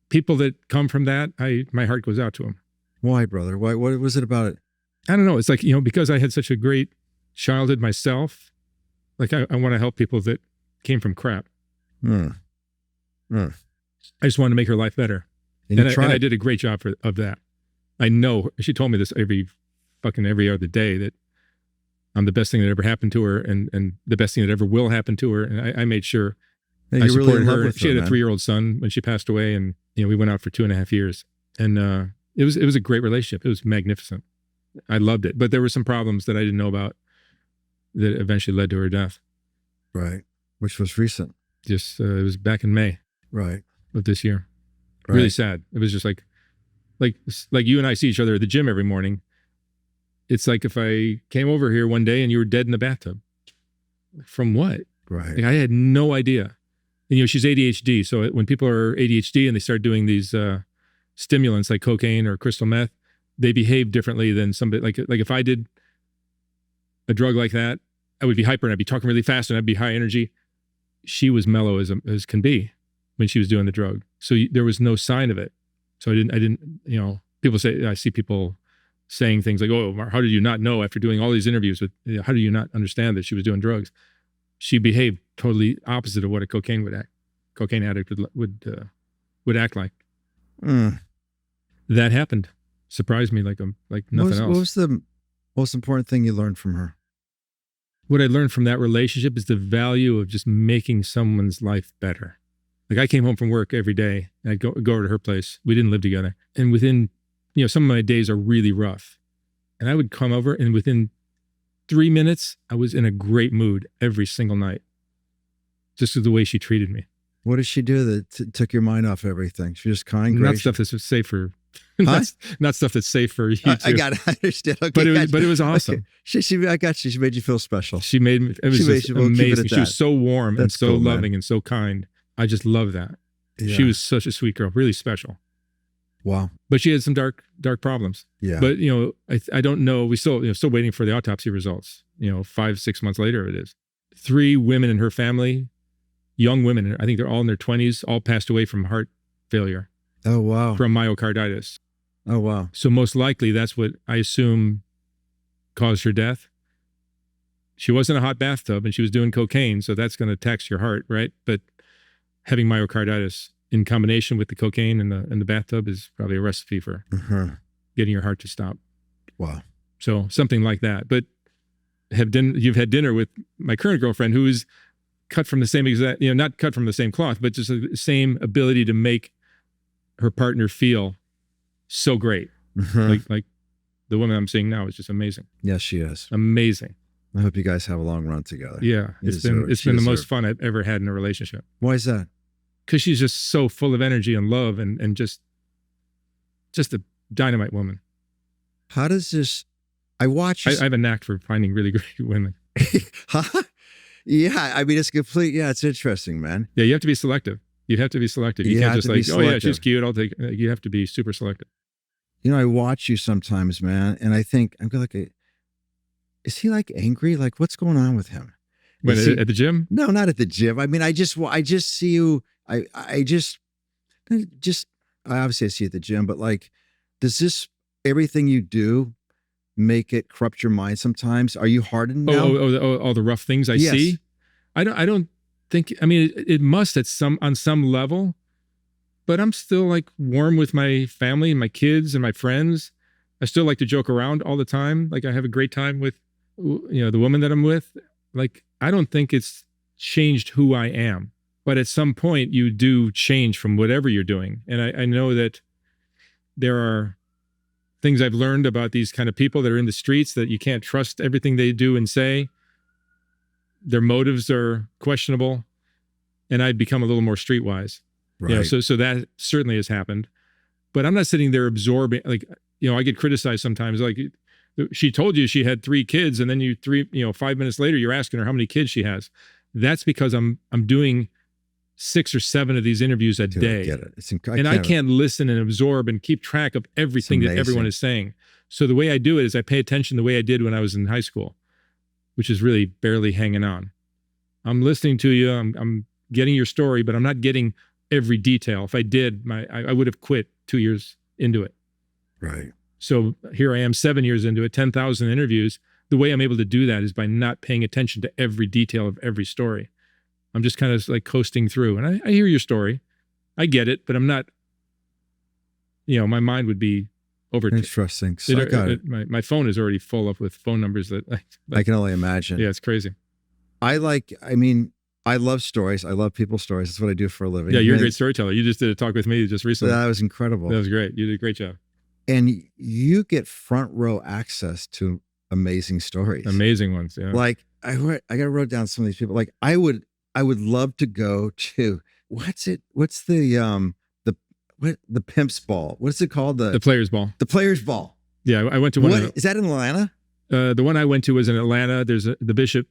people that come from that, my heart goes out to them. Why, brother? Why? What was it about it? I don't know. It's like, you know, because I had such a great childhood myself, like I want to help people that came from crap. I just wanted to make her life better. And I did a great job of that. I know she told me this every other day that I'm the best thing that ever happened to her and the best thing that ever will happen to her. And I made sure I supported her. She had a 3-year-old son when she passed away, and you know we went out for 2.5 years, and it was a great relationship. It was magnificent. I loved it, but there were some problems that I didn't know about that eventually led to her death. Right, which was recent. Just it was back in May. Right. Of this year. Right. Really sad. It was just like you and I see each other at the gym every morning. It's like if I came over here one day and you were dead in the bathtub. From what? Right. Like I had no idea. And, you know, she's ADHD. So when people are ADHD and they start doing these stimulants like cocaine or crystal meth, they behave differently than somebody. Like if I did a drug like that, I would be hyper and I'd be talking really fast and I'd be high energy. She was mellow as can be when she was doing the drug. So there was no sign of it. So I didn't, you know, people say, I see people saying things like, oh, how did you not know after doing all these interviews with, how do you not understand that she was doing drugs? She behaved totally opposite of what a cocaine addict would act like. That happened. Surprised me like nothing else. What was the most important thing you learned from her? What I learned from that relationship is the value of just making someone's life better. Like I came home from work every day and I'd go over to her place. We didn't live together. And within, you know, some of my days are really rough. And I would come over and within 3 minutes, I was in a great mood every single night. Just with the way she treated me. What did she do that took your mind off everything? She was just kind, Not gracious? stuff that's safe for, Huh? not stuff that's safe for you too. I got it. I understand. Okay, But it was awesome. Okay. I got you. She made you feel special. She made me, it was just amazing. She was so warm and so cool, loving and so kind. I just love that. Yeah. She was such a sweet girl, really special. Wow. But she had some dark problems. Yeah. But, you know, I don't know. We still waiting for the autopsy results. You know, 5-6 months later it is. 3 women in her family, young women, I think they're all in their 20s, all passed away from heart failure. Oh, wow. From myocarditis. Oh, wow. So most likely that's what I assume caused her death. She was in a hot bathtub and she was doing cocaine, so that's going to tax your heart, right? But having myocarditis in combination with the cocaine in the bathtub is probably a recipe for getting your heart to stop. Wow. So something like that. But you've had dinner with my current girlfriend, who is cut from the same exact, you know, not cut from the same cloth, but just the same ability to make her partner feel so great. Like the woman I'm seeing now is just amazing. Yes, she is. Amazing. I hope you guys have a long run together. Yeah, it's been the most fun I've ever had in a relationship. Why is that? Because she's just so full of energy and love and just a dynamite woman. How does this? I watch. I have a knack for finding really great women. Huh? Yeah, I mean it's complete. Yeah, it's interesting, man. Yeah, you have to be selective. You have to be selective. You can't just like, oh yeah, she's cute, I'll take. You have to be super selective. You know, I watch you sometimes, man, and I think I'm like, is he like angry? Like, what's going on with him? When at the gym? No, not at the gym. I mean, I just see you. I obviously I see you at the gym, but like, does this everything you do make it corrupt your mind sometimes? Are you hardened now? All the rough things I see. I don't think. I mean, it must on some level, but I'm still like warm with my family and my kids and my friends. I still like to joke around all the time. Like I have a great time with, the woman that I'm with. Like I don't think it's changed who I am, but at some point you do change from whatever you're doing. And I know that there are things I've learned about these kind of people that are in the streets that you can't trust everything they do and say. Their motives are questionable, and I'd become a little more streetwise. Right. So that certainly has happened, but I'm not sitting there absorbing. Like, I get criticized sometimes. Like, she told you she had 3 kids, and then 5 minutes later you're asking her how many kids she has. That's because I'm doing 6 or 7 of these interviews a day. I get it. I can't listen and absorb and keep track of everything that everyone is saying. So the way I do it is I pay attention the way I did when I was in high school, which is really barely hanging on. I'm listening to you. I'm getting your story, but I'm not getting every detail. If I did, I would have quit 2 years into it. Right. So here I am 7 years into it, 10,000 interviews. The way I'm able to do that is by not paying attention to every detail of every story. I'm just kind of like coasting through, and I hear your story. I get it, but I'm not, my mind would be over. Interesting. So I got it. My phone is already full up with phone numbers that I can only imagine. Yeah, it's crazy. I love stories. I love people's stories. That's what I do for a living. Yeah, you're a great storyteller. You just did a talk with me just recently. That was incredible. That was great. You did a great job. And you get front row access to amazing stories. Amazing ones, yeah. Like I wrote down some of these people. Like I would love to go to what's the pimp's ball? What's it called? The players ball. The players ball. Yeah, I went to one. Is that in Atlanta? The one I went to was in Atlanta. There's the Bishop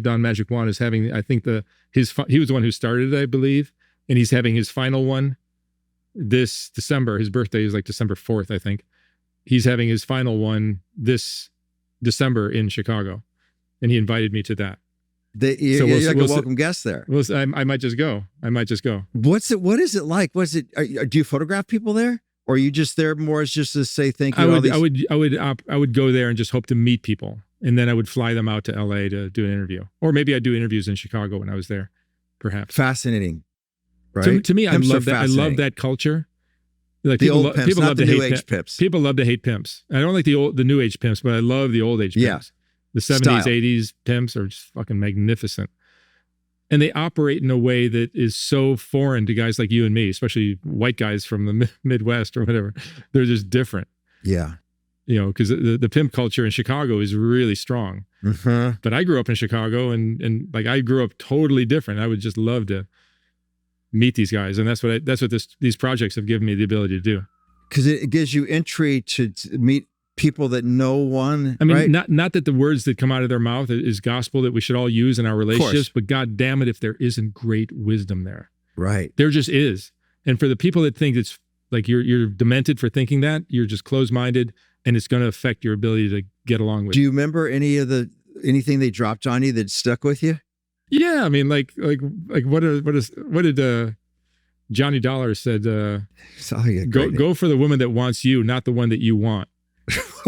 Don Magic Juan is having. I think he was the one who started it, I believe, and he's having his final one this December. His birthday is like December 4th, I think. He's having his final one this December in Chicago, and he invited me to that. You're like a welcome guest there. Well, I might just go. What is it like? Do you photograph people there, or are you just there more as just to say thank you? I would go there and just hope to meet people, and then I would fly them out to LA to do an interview, or maybe I'd do interviews in Chicago when I was there, perhaps. Fascinating, right? To me, I love that. I love that culture. Like the old pimps, not the new age pimps. People love to hate pimps. I don't like the new age pimps, but I love the old age pimps. Yeah. The 70s, 80s pimps are just fucking magnificent. And they operate in a way that is so foreign to guys like you and me, especially white guys from the Midwest or whatever. They're just different. Yeah. Because the pimp culture in Chicago is really strong. Mm-hmm. But I grew up in Chicago and like I grew up totally different. I would just love to meet these guys. And that's what these projects have given me the ability to do. Because it gives you entry to meet people that no one. I mean, right? not that the words that come out of their mouth is gospel that we should all use in our relationships, but God damn it, if there isn't great wisdom there. Right. There just is. And for the people that think it's like you're demented for thinking that, you're just closed-minded, and it's going to affect your ability to get along with. Do you remember anything they dropped on you that stuck with you? Yeah, I mean, like what did Johnny Dollar said? Go for the woman that wants you, not the one that you want.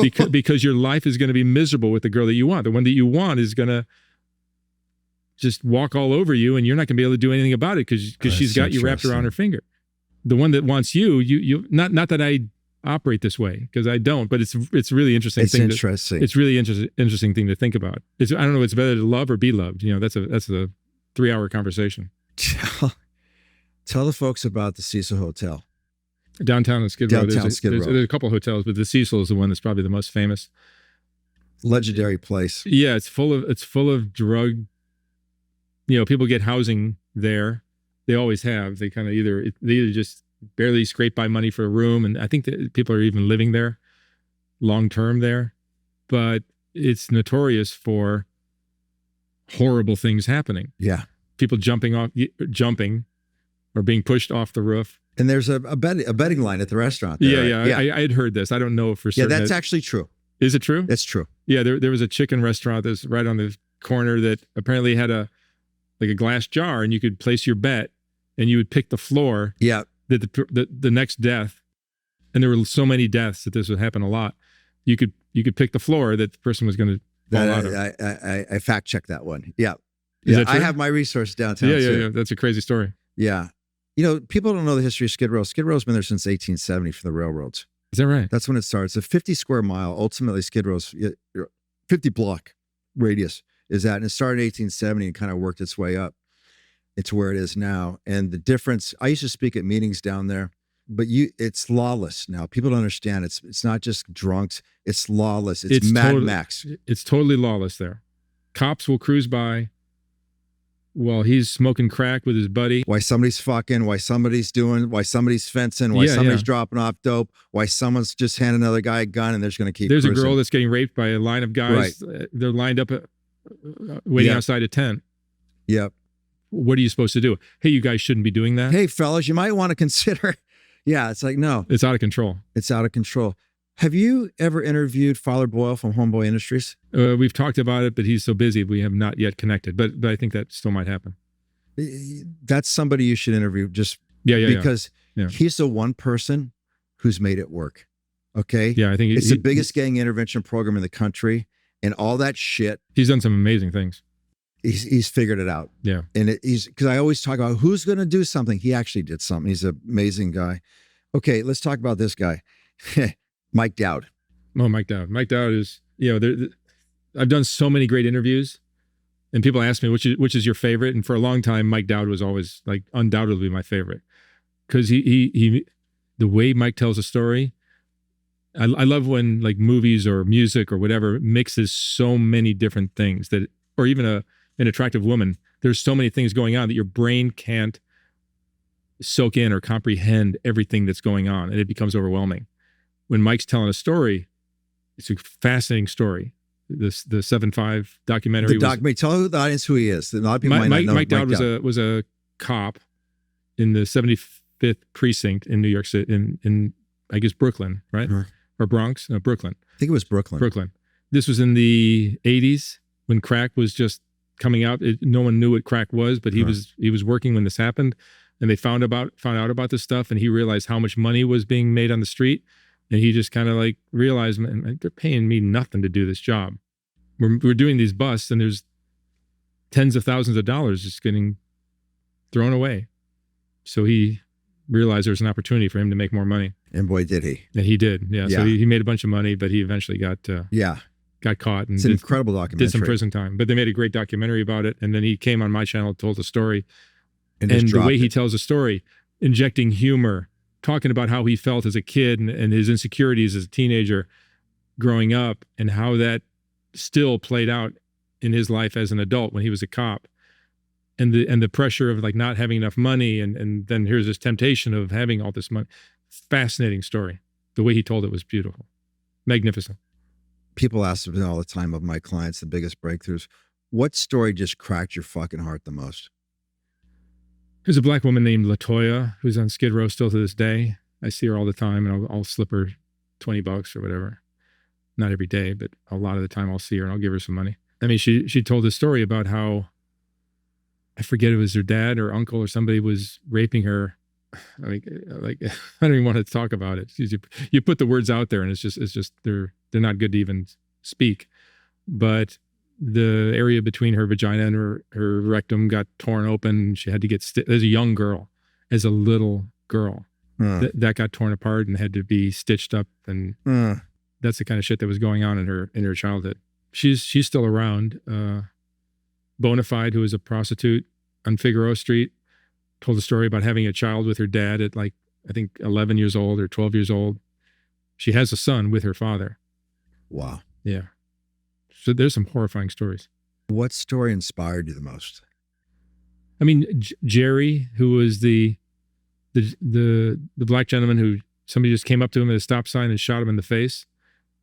because your life is going to be miserable with the girl that you want. The one that you want is going to just walk all over you, and you're not going to be able to do anything about it because she's got you wrapped around her finger. The one that wants you not that I operate this way, because I don't, but it's really interesting. It's interesting. It's really interesting thing to think about. I don't know. It's better to love or be loved. That's a 3-hour conversation. Tell the folks about the Cecil Hotel. Downtown on Skid Row. Downtown Skid Row. There's a couple of hotels, but the Cecil is the one that's probably the most famous. Legendary place. Yeah, it's full of drug. People get housing there. They always have. They either just barely scrape by money for a room, and I think that people are even living there long term there. But it's notorious for horrible things happening. Yeah, people jumping or being pushed off the roof. And there's a betting line at the restaurant there, yeah, right? I had heard this. I don't know for certain. Yeah, that's actually true. Is it true? That's true. Yeah, there was a chicken restaurant that's right on the corner that apparently had a glass jar, and you could place your bet, and you would pick the floor. Yeah. That the next death, and there were so many deaths that this would happen a lot. You could pick the floor that the person was going to fall out of. I fact checked that one. Yeah. Is that true? I have my resource downtown. Yeah. That's a crazy story. Yeah. People don't know the history of Skid Row. Skid Row's been there since 1870 for the railroads. Is that right? That's when it starts. A 50 square mile, ultimately Skid Row's 50 block radius is that. And it started in 1870 and kind of worked its way up. It's where it is now. And the difference, I used to speak at meetings down there, but it's lawless now. People don't understand. It's not just drunks. It's lawless. It's Mad Max. It's totally lawless there. Cops will cruise by while he's smoking crack with his buddy. Why somebody's fucking, why somebody's fencing, why somebody's dropping off dope, why someone's just handing another guy a gun and they're just going to keep There's cruising. A girl that's getting raped by a line of guys. Right. They're lined up waiting outside a tent. Yep. What are you supposed to do? Hey, you guys shouldn't be doing that. Hey, fellas, you might want to consider. Yeah, it's like, no. It's out of control. It's out of control. Have you ever interviewed Father Boyle from Homeboy Industries? We've talked about it, but he's so busy we have not yet connected. But I think that still might happen. That's somebody you should interview. Just because he's the one person who's made it work. Okay. Yeah, I think it's the biggest gang intervention program in the country, and all that shit. He's done some amazing things. He's figured it out. Yeah. And because I always talk about who's going to do something. He actually did something. He's an amazing guy. Okay, let's talk about this guy. Mike Dowd. Oh, Mike Dowd. Mike Dowd is, I've done so many great interviews, and people ask me, which is your favorite? And for a long time, Mike Dowd was always undoubtedly my favorite, because he the way Mike tells a story. I love when movies or music or whatever mixes so many different things or even an attractive woman. There's so many things going on that your brain can't soak in or comprehend everything that's going on, and it becomes overwhelming. When Mike's telling a story, it's a fascinating story. The 7-5 documentary. Tell the audience who he is. A lot of people might not know. Mike Dowd was a cop in the 75th precinct in New York City, in I guess Brooklyn, right? Or Bronx? No, Brooklyn. I think it was Brooklyn. Brooklyn. This was in the 80s when crack was just coming out. No one knew what crack was, but he was working when this happened, and they found out about this stuff, and he realized how much money was being made on the street. And he just kind of realized, man, they're paying me nothing to do this job. We're doing these busts, and there's tens of thousands of dollars just getting thrown away. So he realized there was an opportunity for him to make more money. And boy, did he. And he did. Yeah. So he made a bunch of money, but he eventually got caught. And it's an incredible documentary. Did some prison time. But they made a great documentary about it. And then he came on my channel, told the story. And the way he tells a story, injecting humor, talking about how he felt as a kid and his insecurities as a teenager growing up, and how that still played out in his life as an adult when he was a cop, and the pressure of not having enough money, and then here's this temptation of having all this money. Fascinating story. The way he told it was beautiful. Magnificent. People ask me all the time of my clients, the biggest breakthroughs, what story just cracked your fucking heart the most? There's a black woman named LaToya who's on Skid Row still to this day. I see her all the time, and I'll slip her $20 or whatever. Not every day, but a lot of the time I'll see her and I'll give her some money. I mean, she told a story about how, I forget if it was her dad or uncle or somebody was raping her. I don't even want to talk about it. You put the words out there, and it's just they're not good to even speak. But the area between her vagina and her rectum got torn open. She had to get as a young girl, as a little girl, that got torn apart and had to be stitched up. And that's the kind of shit that was going on in her childhood. She's still around. Bonafide, who was a prostitute on Figueroa Street, told a story about having a child with her dad at I think 11 years old or 12 years old. She has a son with her father. Wow. Yeah. So there's some horrifying stories. What story inspired you the most? I mean, Jerry, who was the black gentleman who somebody just came up to him at a stop sign and shot him in the face,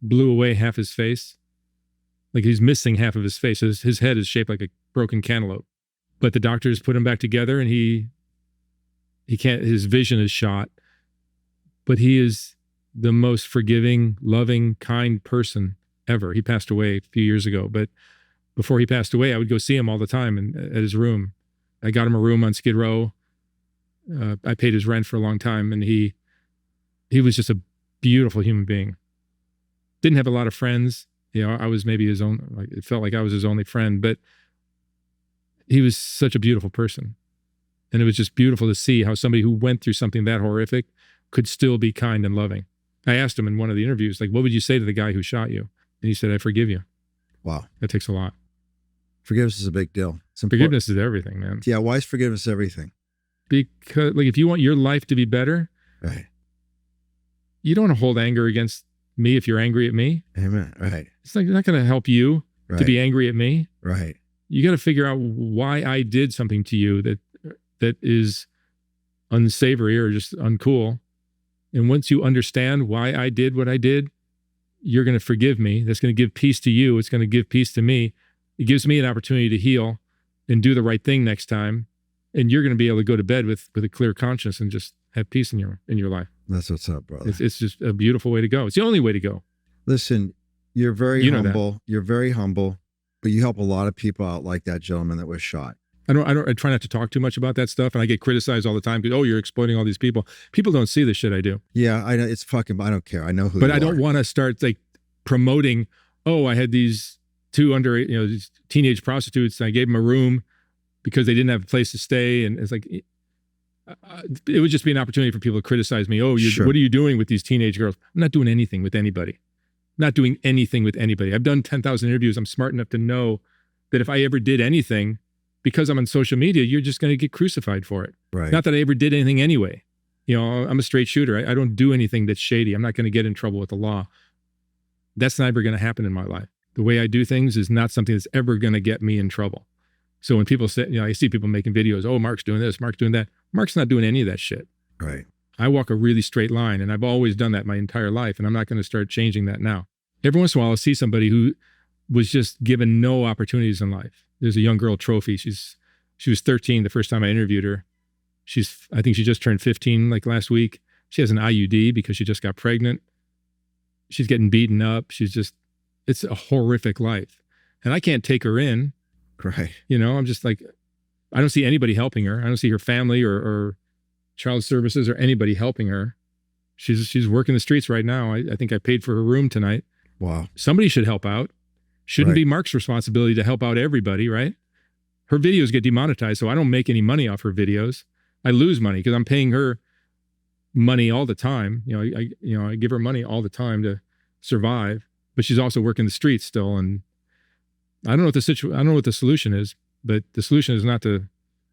blew away half his face. Like he's missing half of his face. His head is shaped like a broken cantaloupe. But the doctors put him back together and he can't, his vision is shot. But he is the most forgiving, loving, kind person ever. He passed away a few years ago. But before he passed away, I would go see him all the time at his room. I got him a room on Skid Row. I paid his rent for a long time, and he was just a beautiful human being. Didn't have a lot of friends. You know, I was maybe his own, like, it felt like I was his only friend, but he was such a beautiful person. And it was just beautiful to see how somebody who went through something that horrific could still be kind and loving. I asked him in one of the interviews, like, what would you say to the guy who shot you? And he said, I forgive you. Wow. That takes a lot. Forgiveness is a big deal. Forgiveness is everything, man. Yeah, why is forgiveness everything? Because, like, if you want your life to be better, right, you don't want to hold anger against me if you're angry at me. Amen. Right. It's like not going to help you to be angry at me. Right. You got to figure out why I did something to you that is unsavory or just uncool. And once you understand why I did what I did, you're going to forgive me. That's going to give peace to you. It's going to give peace to me. It gives me an opportunity to heal and do the right thing next time. And you're going to be able to go to bed with a clear conscience and just have peace in your life. That's what's up, brother. It's just a beautiful way to go. It's the only way to go. Listen, you're very humble. You're very humble, but you help a lot of people out, like that gentleman that was shot. I try not to talk too much about that stuff, and I get criticized all the time because, oh, you're exploiting all these people. People don't see the shit I do. Yeah, I know. It's fucking, I don't care. I know who but you I don't want to start like promoting, oh, I had these two these teenage prostitutes, and I gave them a room because they didn't have a place to stay. And it's like, it would just be an opportunity for people to criticize me. Oh, what are you doing with these teenage girls? I'm not doing anything with anybody. I'm not doing anything with anybody. I've done 10,000 interviews. I'm smart enough to know that if I ever did anything, because I'm on social media, you're just going to get crucified for it. Right. Not that I ever did anything anyway. You know, I'm a straight shooter. I don't do anything that's shady. I'm not going to get in trouble with the law. That's never going to happen in my life. The way I do things is not something that's ever going to get me in trouble. So when people say, I see people making videos, oh, Mark's doing this, Mark's doing that. Mark's not doing any of that shit. Right. I walk a really straight line, and I've always done that my entire life, and I'm not going to start changing that now. Every once in a while, I'll see somebody who was just given no opportunities in life. There's a young girl, Trophy. She was 13 the first time I interviewed her. I think she just turned 15 like last week. She has an IUD because she just got pregnant. She's getting beaten up. It's a horrific life. And I can't take her in. Right. I'm just like, I don't see anybody helping her. I don't see her family or child services or anybody helping her. She's working the streets right now. I think I paid for her room tonight. Wow. Somebody should help out. Shouldn't be Mark's responsibility to help out everybody, right? Her videos get demonetized, so I don't make any money off her videos. I lose money because I'm paying her money all the time. I give her money all the time to survive, but she's also working the streets still. And I don't know what the solution is, but the solution is not to.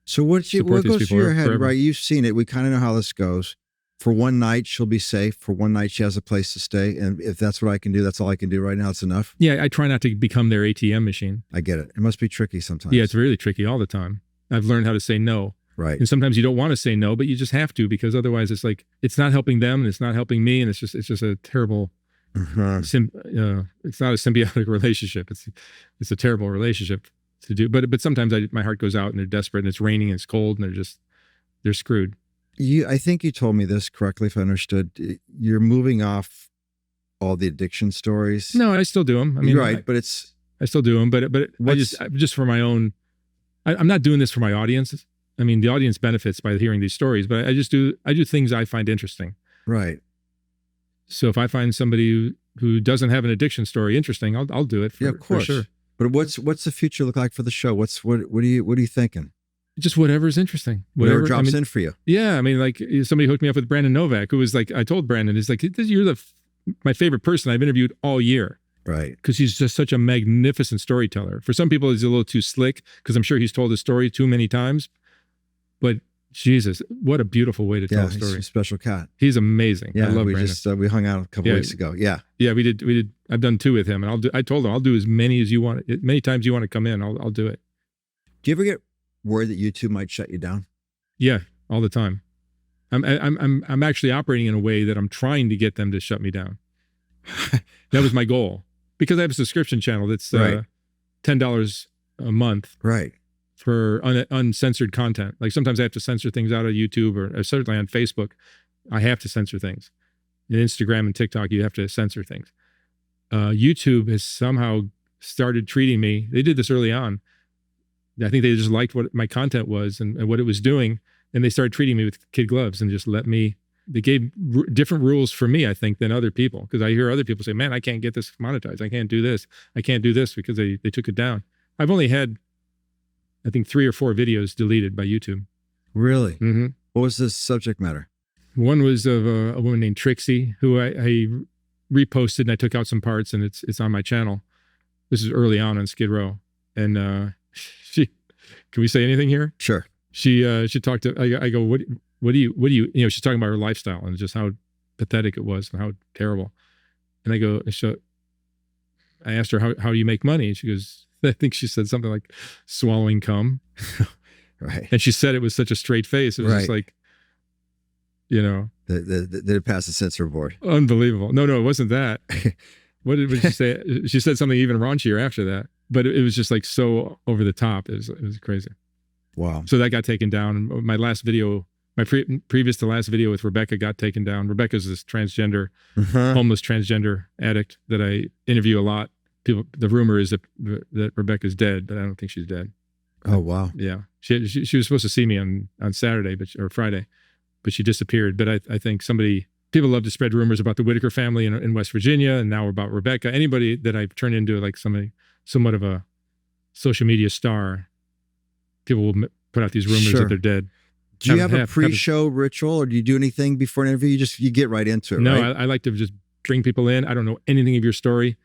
So what goes through your head, forever. Right? You've seen it. We kind of know how this goes. For one night, she'll be safe. For one night, she has a place to stay. And if that's what I can do, that's all I can do right now. It's enough. Yeah, I try not to become their ATM machine. I get it. It must be tricky sometimes. Yeah, it's really tricky all the time. I've learned how to say no. Right. And sometimes you don't want to say no, but you just have to, because otherwise it's like, it's not helping them and it's not helping me. And it's just a terrible, it's not a symbiotic relationship. It's a terrible relationship to do. But sometimes my heart goes out and they're desperate and it's raining and it's cold and they're screwed. I think you told me this correctly, if I understood. You're moving off all the addiction stories. No, I still do them. I mean, right, but I still do them, but I just for my own. I'm not doing this for my audience. I mean, the audience benefits by hearing these stories, but I do things I find interesting. Right. So if I find somebody who doesn't have an addiction story interesting, I'll do it. Of course. For sure. But what's the future look like for the show? What are you thinking? Just whatever's interesting. Whatever drops in for you. Yeah. I mean, like somebody hooked me up with Brandon Novak, who was like, I told Brandon, he's like, you're my favorite person I've interviewed all year. Right. Because he's just such a magnificent storyteller. For some people, he's a little too slick because I'm sure he's told his story too many times. But Jesus, what a beautiful way to tell a he's story. a special cat. He's amazing. Yeah, I love we Brandon. we hung out a couple weeks ago. Yeah, yeah, we did. I've done 2 with him, and I told him I'll do as many as you want. Many times you want to come in, I'll do it. Do you ever get worried that YouTube might shut you down? Yeah, all the time. I'm actually operating in a way that I'm trying to get them to shut me down. That was my goal, because I have a subscription channel that's $10 a month, right, for uncensored content. Like sometimes I have to censor things out of YouTube, or certainly on Facebook, I have to censor things. In Instagram and TikTok, you have to censor things. YouTube has somehow started treating me. They did this early on. I think they just liked what my content was and what it was doing, and they started treating me with kid gloves and just let me. They gave different rules for me, I think, than other people, because I hear other people say, "Man, I can't get this monetized. I can't do this. I can't do this," because they took it down. I've only had, I think, 3 or 4 videos deleted by YouTube. Really? Mm-hmm. What was the subject matter? One was of a woman named Trixie, who I reposted, and I took out some parts, and it's on my channel. This is early on Skid Row, and she, can we say anything here? Sure. She talked to. I go, what do you she's talking about her lifestyle and just how pathetic it was and how terrible. And I go, I asked her, how do you make money? And she goes, I think she said something like swallowing cum. Right. And she said it with such a straight face. It was just like, did it pass the censor board? Unbelievable. No, it wasn't that. What did she say? She said something even raunchier after that, but it was just like so over the top. It was crazy. Wow. So that got taken down. My last video, previous to last video with Rebecca, got taken down. Rebecca's this transgender, homeless transgender addict that I interview a lot. People, the rumor is that Rebecca's dead, but I don't think she's dead. Oh, wow. Yeah. She was supposed to see me on Saturday, or Friday, but she disappeared. But I think people love to spread rumors about the Whitaker family in West Virginia, and now about Rebecca. Anybody that I've turned into like somewhat of a social media star, people will put out these rumors that they're dead. Do you have a pre-show ritual, or do you do anything before an interview? You get right into it, no, right? I like to just bring people in. I don't know anything of your story.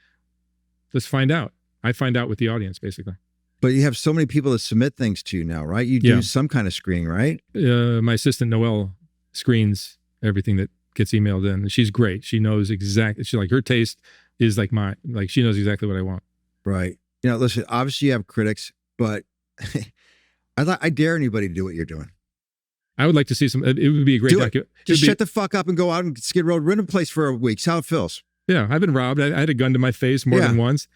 Let's find out. I find out with the audience, basically. But you have so many people that submit things to you now, right? You do some kind of screening, right? My assistant, Noelle, screens everything that gets emailed in. And she's great. She knows exactly. She's like, her taste is like mine. Like, she knows exactly what I want. Right. Listen, obviously you have critics, but I dare anybody to do what you're doing. I would like to see some. It would be a great document. Just shut the fuck up and go out and Skid Row, rent a place for a week. See how it feels. Yeah, I've been robbed. I had a gun to my face more than once.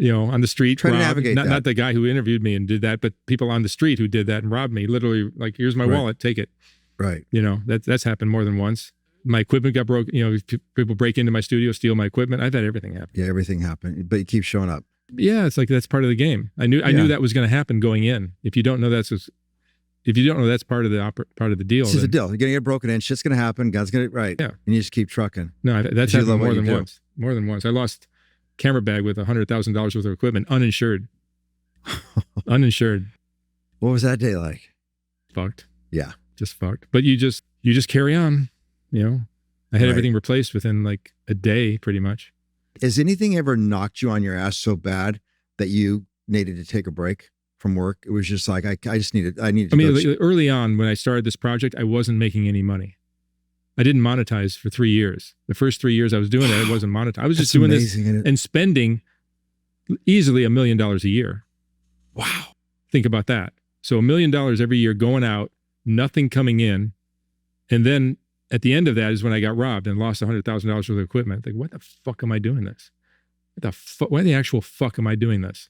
On the street. Try to navigate that. Not the guy who interviewed me and did that, but people on the street who did that and robbed me. Literally, like, here's my wallet, take it. Right. That's happened more than once. My equipment got broke. People break into my studio, steal my equipment. I've had everything happen. Yeah, everything happened, but you keep showing up. Yeah, it's like that's part of the game. I knew that was going to happen going in. If you don't know that's part of the deal. This is the deal. You're gonna get broken in. Shit's gonna happen. God's gonna Yeah. And you just keep trucking. No, that's happened more than once. More than once. I lost camera bag with $100,000 worth of equipment, uninsured. Uninsured. What was that day like? Fucked. Yeah. Just fucked. But you just carry on. I had everything replaced within like a day, pretty much. Has anything ever knocked you on your ass so bad that you needed to take a break from work? It was just like, I needed to early on when I started this project, I wasn't making any money. I didn't monetize for 3 years. The first 3 years I was doing it, I wasn't monetized. I was just doing this and spending easily $1 million a year. Wow. Think about that. So $1 million every year going out, nothing coming in. And then at the end of that is when I got robbed and lost $100,000 worth of equipment. Like, what the fuck am I doing this? Why the actual fuck am I doing this?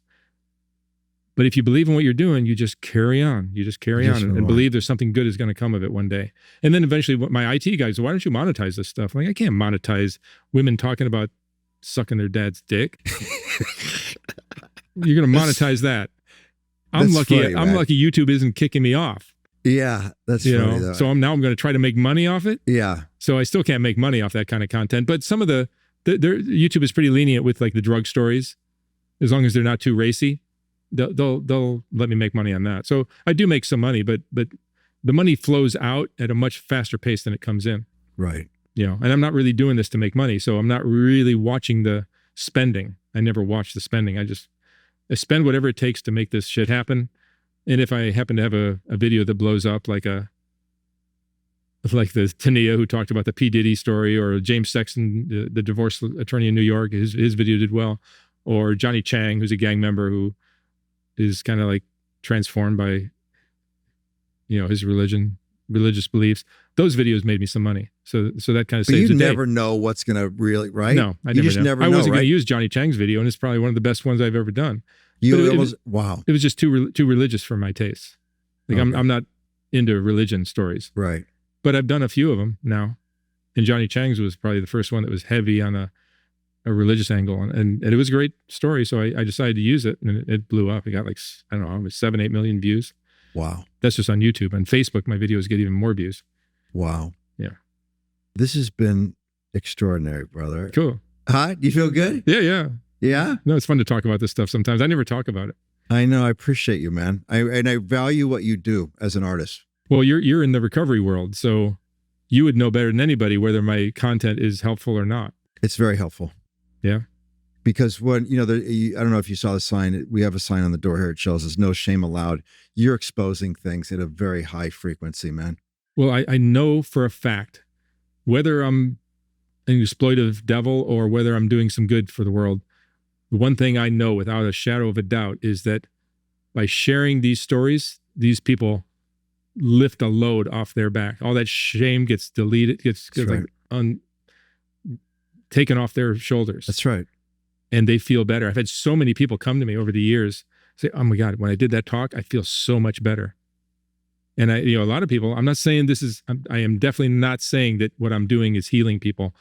But if you believe in what you're doing, you just carry on. You just carry on and believe there's something good is going to come of it one day. And then eventually my IT guys said, why don't you monetize this stuff? I'm like, I can't monetize women talking about sucking their dad's dick. You're going to monetize that. I'm lucky YouTube isn't kicking me off. Yeah, that's funny though. So I'm going to try to make money off it. Yeah. So I still can't make money off that kind of content. But some of the YouTube is pretty lenient with like the drug stories, as long as they're not too racy. They'll let me make money on that. So I do make some money, but the money flows out at a much faster pace than it comes in. Right. And I'm not really doing this to make money. So I'm not really watching the spending. I never watch the spending. I spend whatever it takes to make this shit happen. And if I happen to have a video that blows up like a like the Tania who talked about the P. Diddy story, or James Sexton, the divorce attorney in New York, his video did well, or Johnny Chang, who's a gang member who is kind of like transformed by, his religious beliefs. Those videos made me some money. So that kind of But saves you the day. never know what's going to really, right? No, I you never just know. never I know, wasn't going right? to use Johnny Chang's video, and it's probably one of the best ones I've ever done. Wow. It was just too religious for my taste. Like Okay. I'm not into religion stories, Right. but I've done a few of them now. And Johnny Chang's was probably the first one that was heavy on a religious angle, and it was a great story. So I decided to use it, and it blew up. It got like, I don't know, it was 7-8 million views. Wow. That's just on YouTube. On Facebook, my videos get even more views. Wow. Yeah. This has been extraordinary, brother. Cool. Huh? Do you feel good? Yeah. Yeah? No, it's fun to talk about this stuff sometimes. I never talk about it. I know. I appreciate you, man. I value what you do as an artist. Well, you're in the recovery world, so you would know better than anybody whether my content is helpful or not. It's very helpful. Yeah. Because when, I don't know if you saw the sign, we have a sign on the door here. It shows us no shame allowed. You're exposing things at a very high frequency, man. Well, I know for a fact, whether I'm an exploitive devil or whether I'm doing some good for the world, the one thing I know without a shadow of a doubt is that by sharing these stories, these people lift a load off their back. All that shame gets deleted, gets right. taken off their shoulders. That's right. And they feel better. I've had so many people come to me over the years say, "Oh my God, when I did that talk, I feel so much better." And a lot of people, I'm not saying I am definitely not saying that what I'm doing is healing people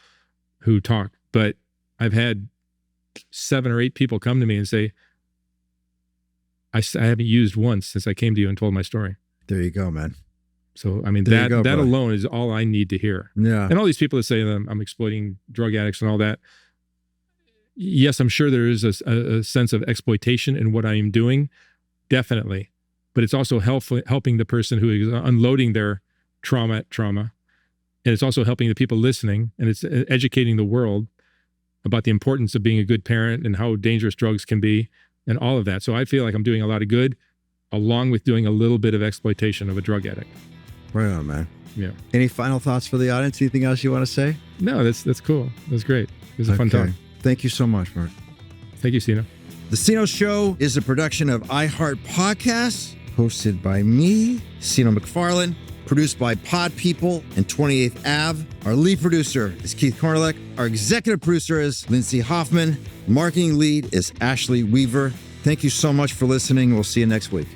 who talk, but I've had 7 or 8 people come to me and say, I haven't used once since I came to you and told my story. There you go, man. So, I mean, There you go, that brother. alone is all I need to hear. Yeah. And all these people that say that I'm exploiting drug addicts and all that. Yes, I'm sure there is a sense of exploitation in what I am doing. Definitely. But it's also helping the person who is unloading their trauma. And it's also helping the people listening. And it's educating the world about the importance of being a good parent and how dangerous drugs can be and all of that. So I feel like I'm doing a lot of good along with doing a little bit of exploitation of a drug addict. Right on, man. Yeah. Any final thoughts for the audience? Anything else you want to say? No, that's cool. That's great. It was a fun talk. Thank you so much, Mark. Thank you, Seano. The Seano Show is a production of iHeart Podcasts, hosted by me, Seano McFarlane, produced by Pod People and 28th Ave. Our lead producer is Keith Kornelek. Our executive producer is Lindsay Hoffman. Marketing lead is Ashley Weaver. Thank you so much for listening. We'll see you next week.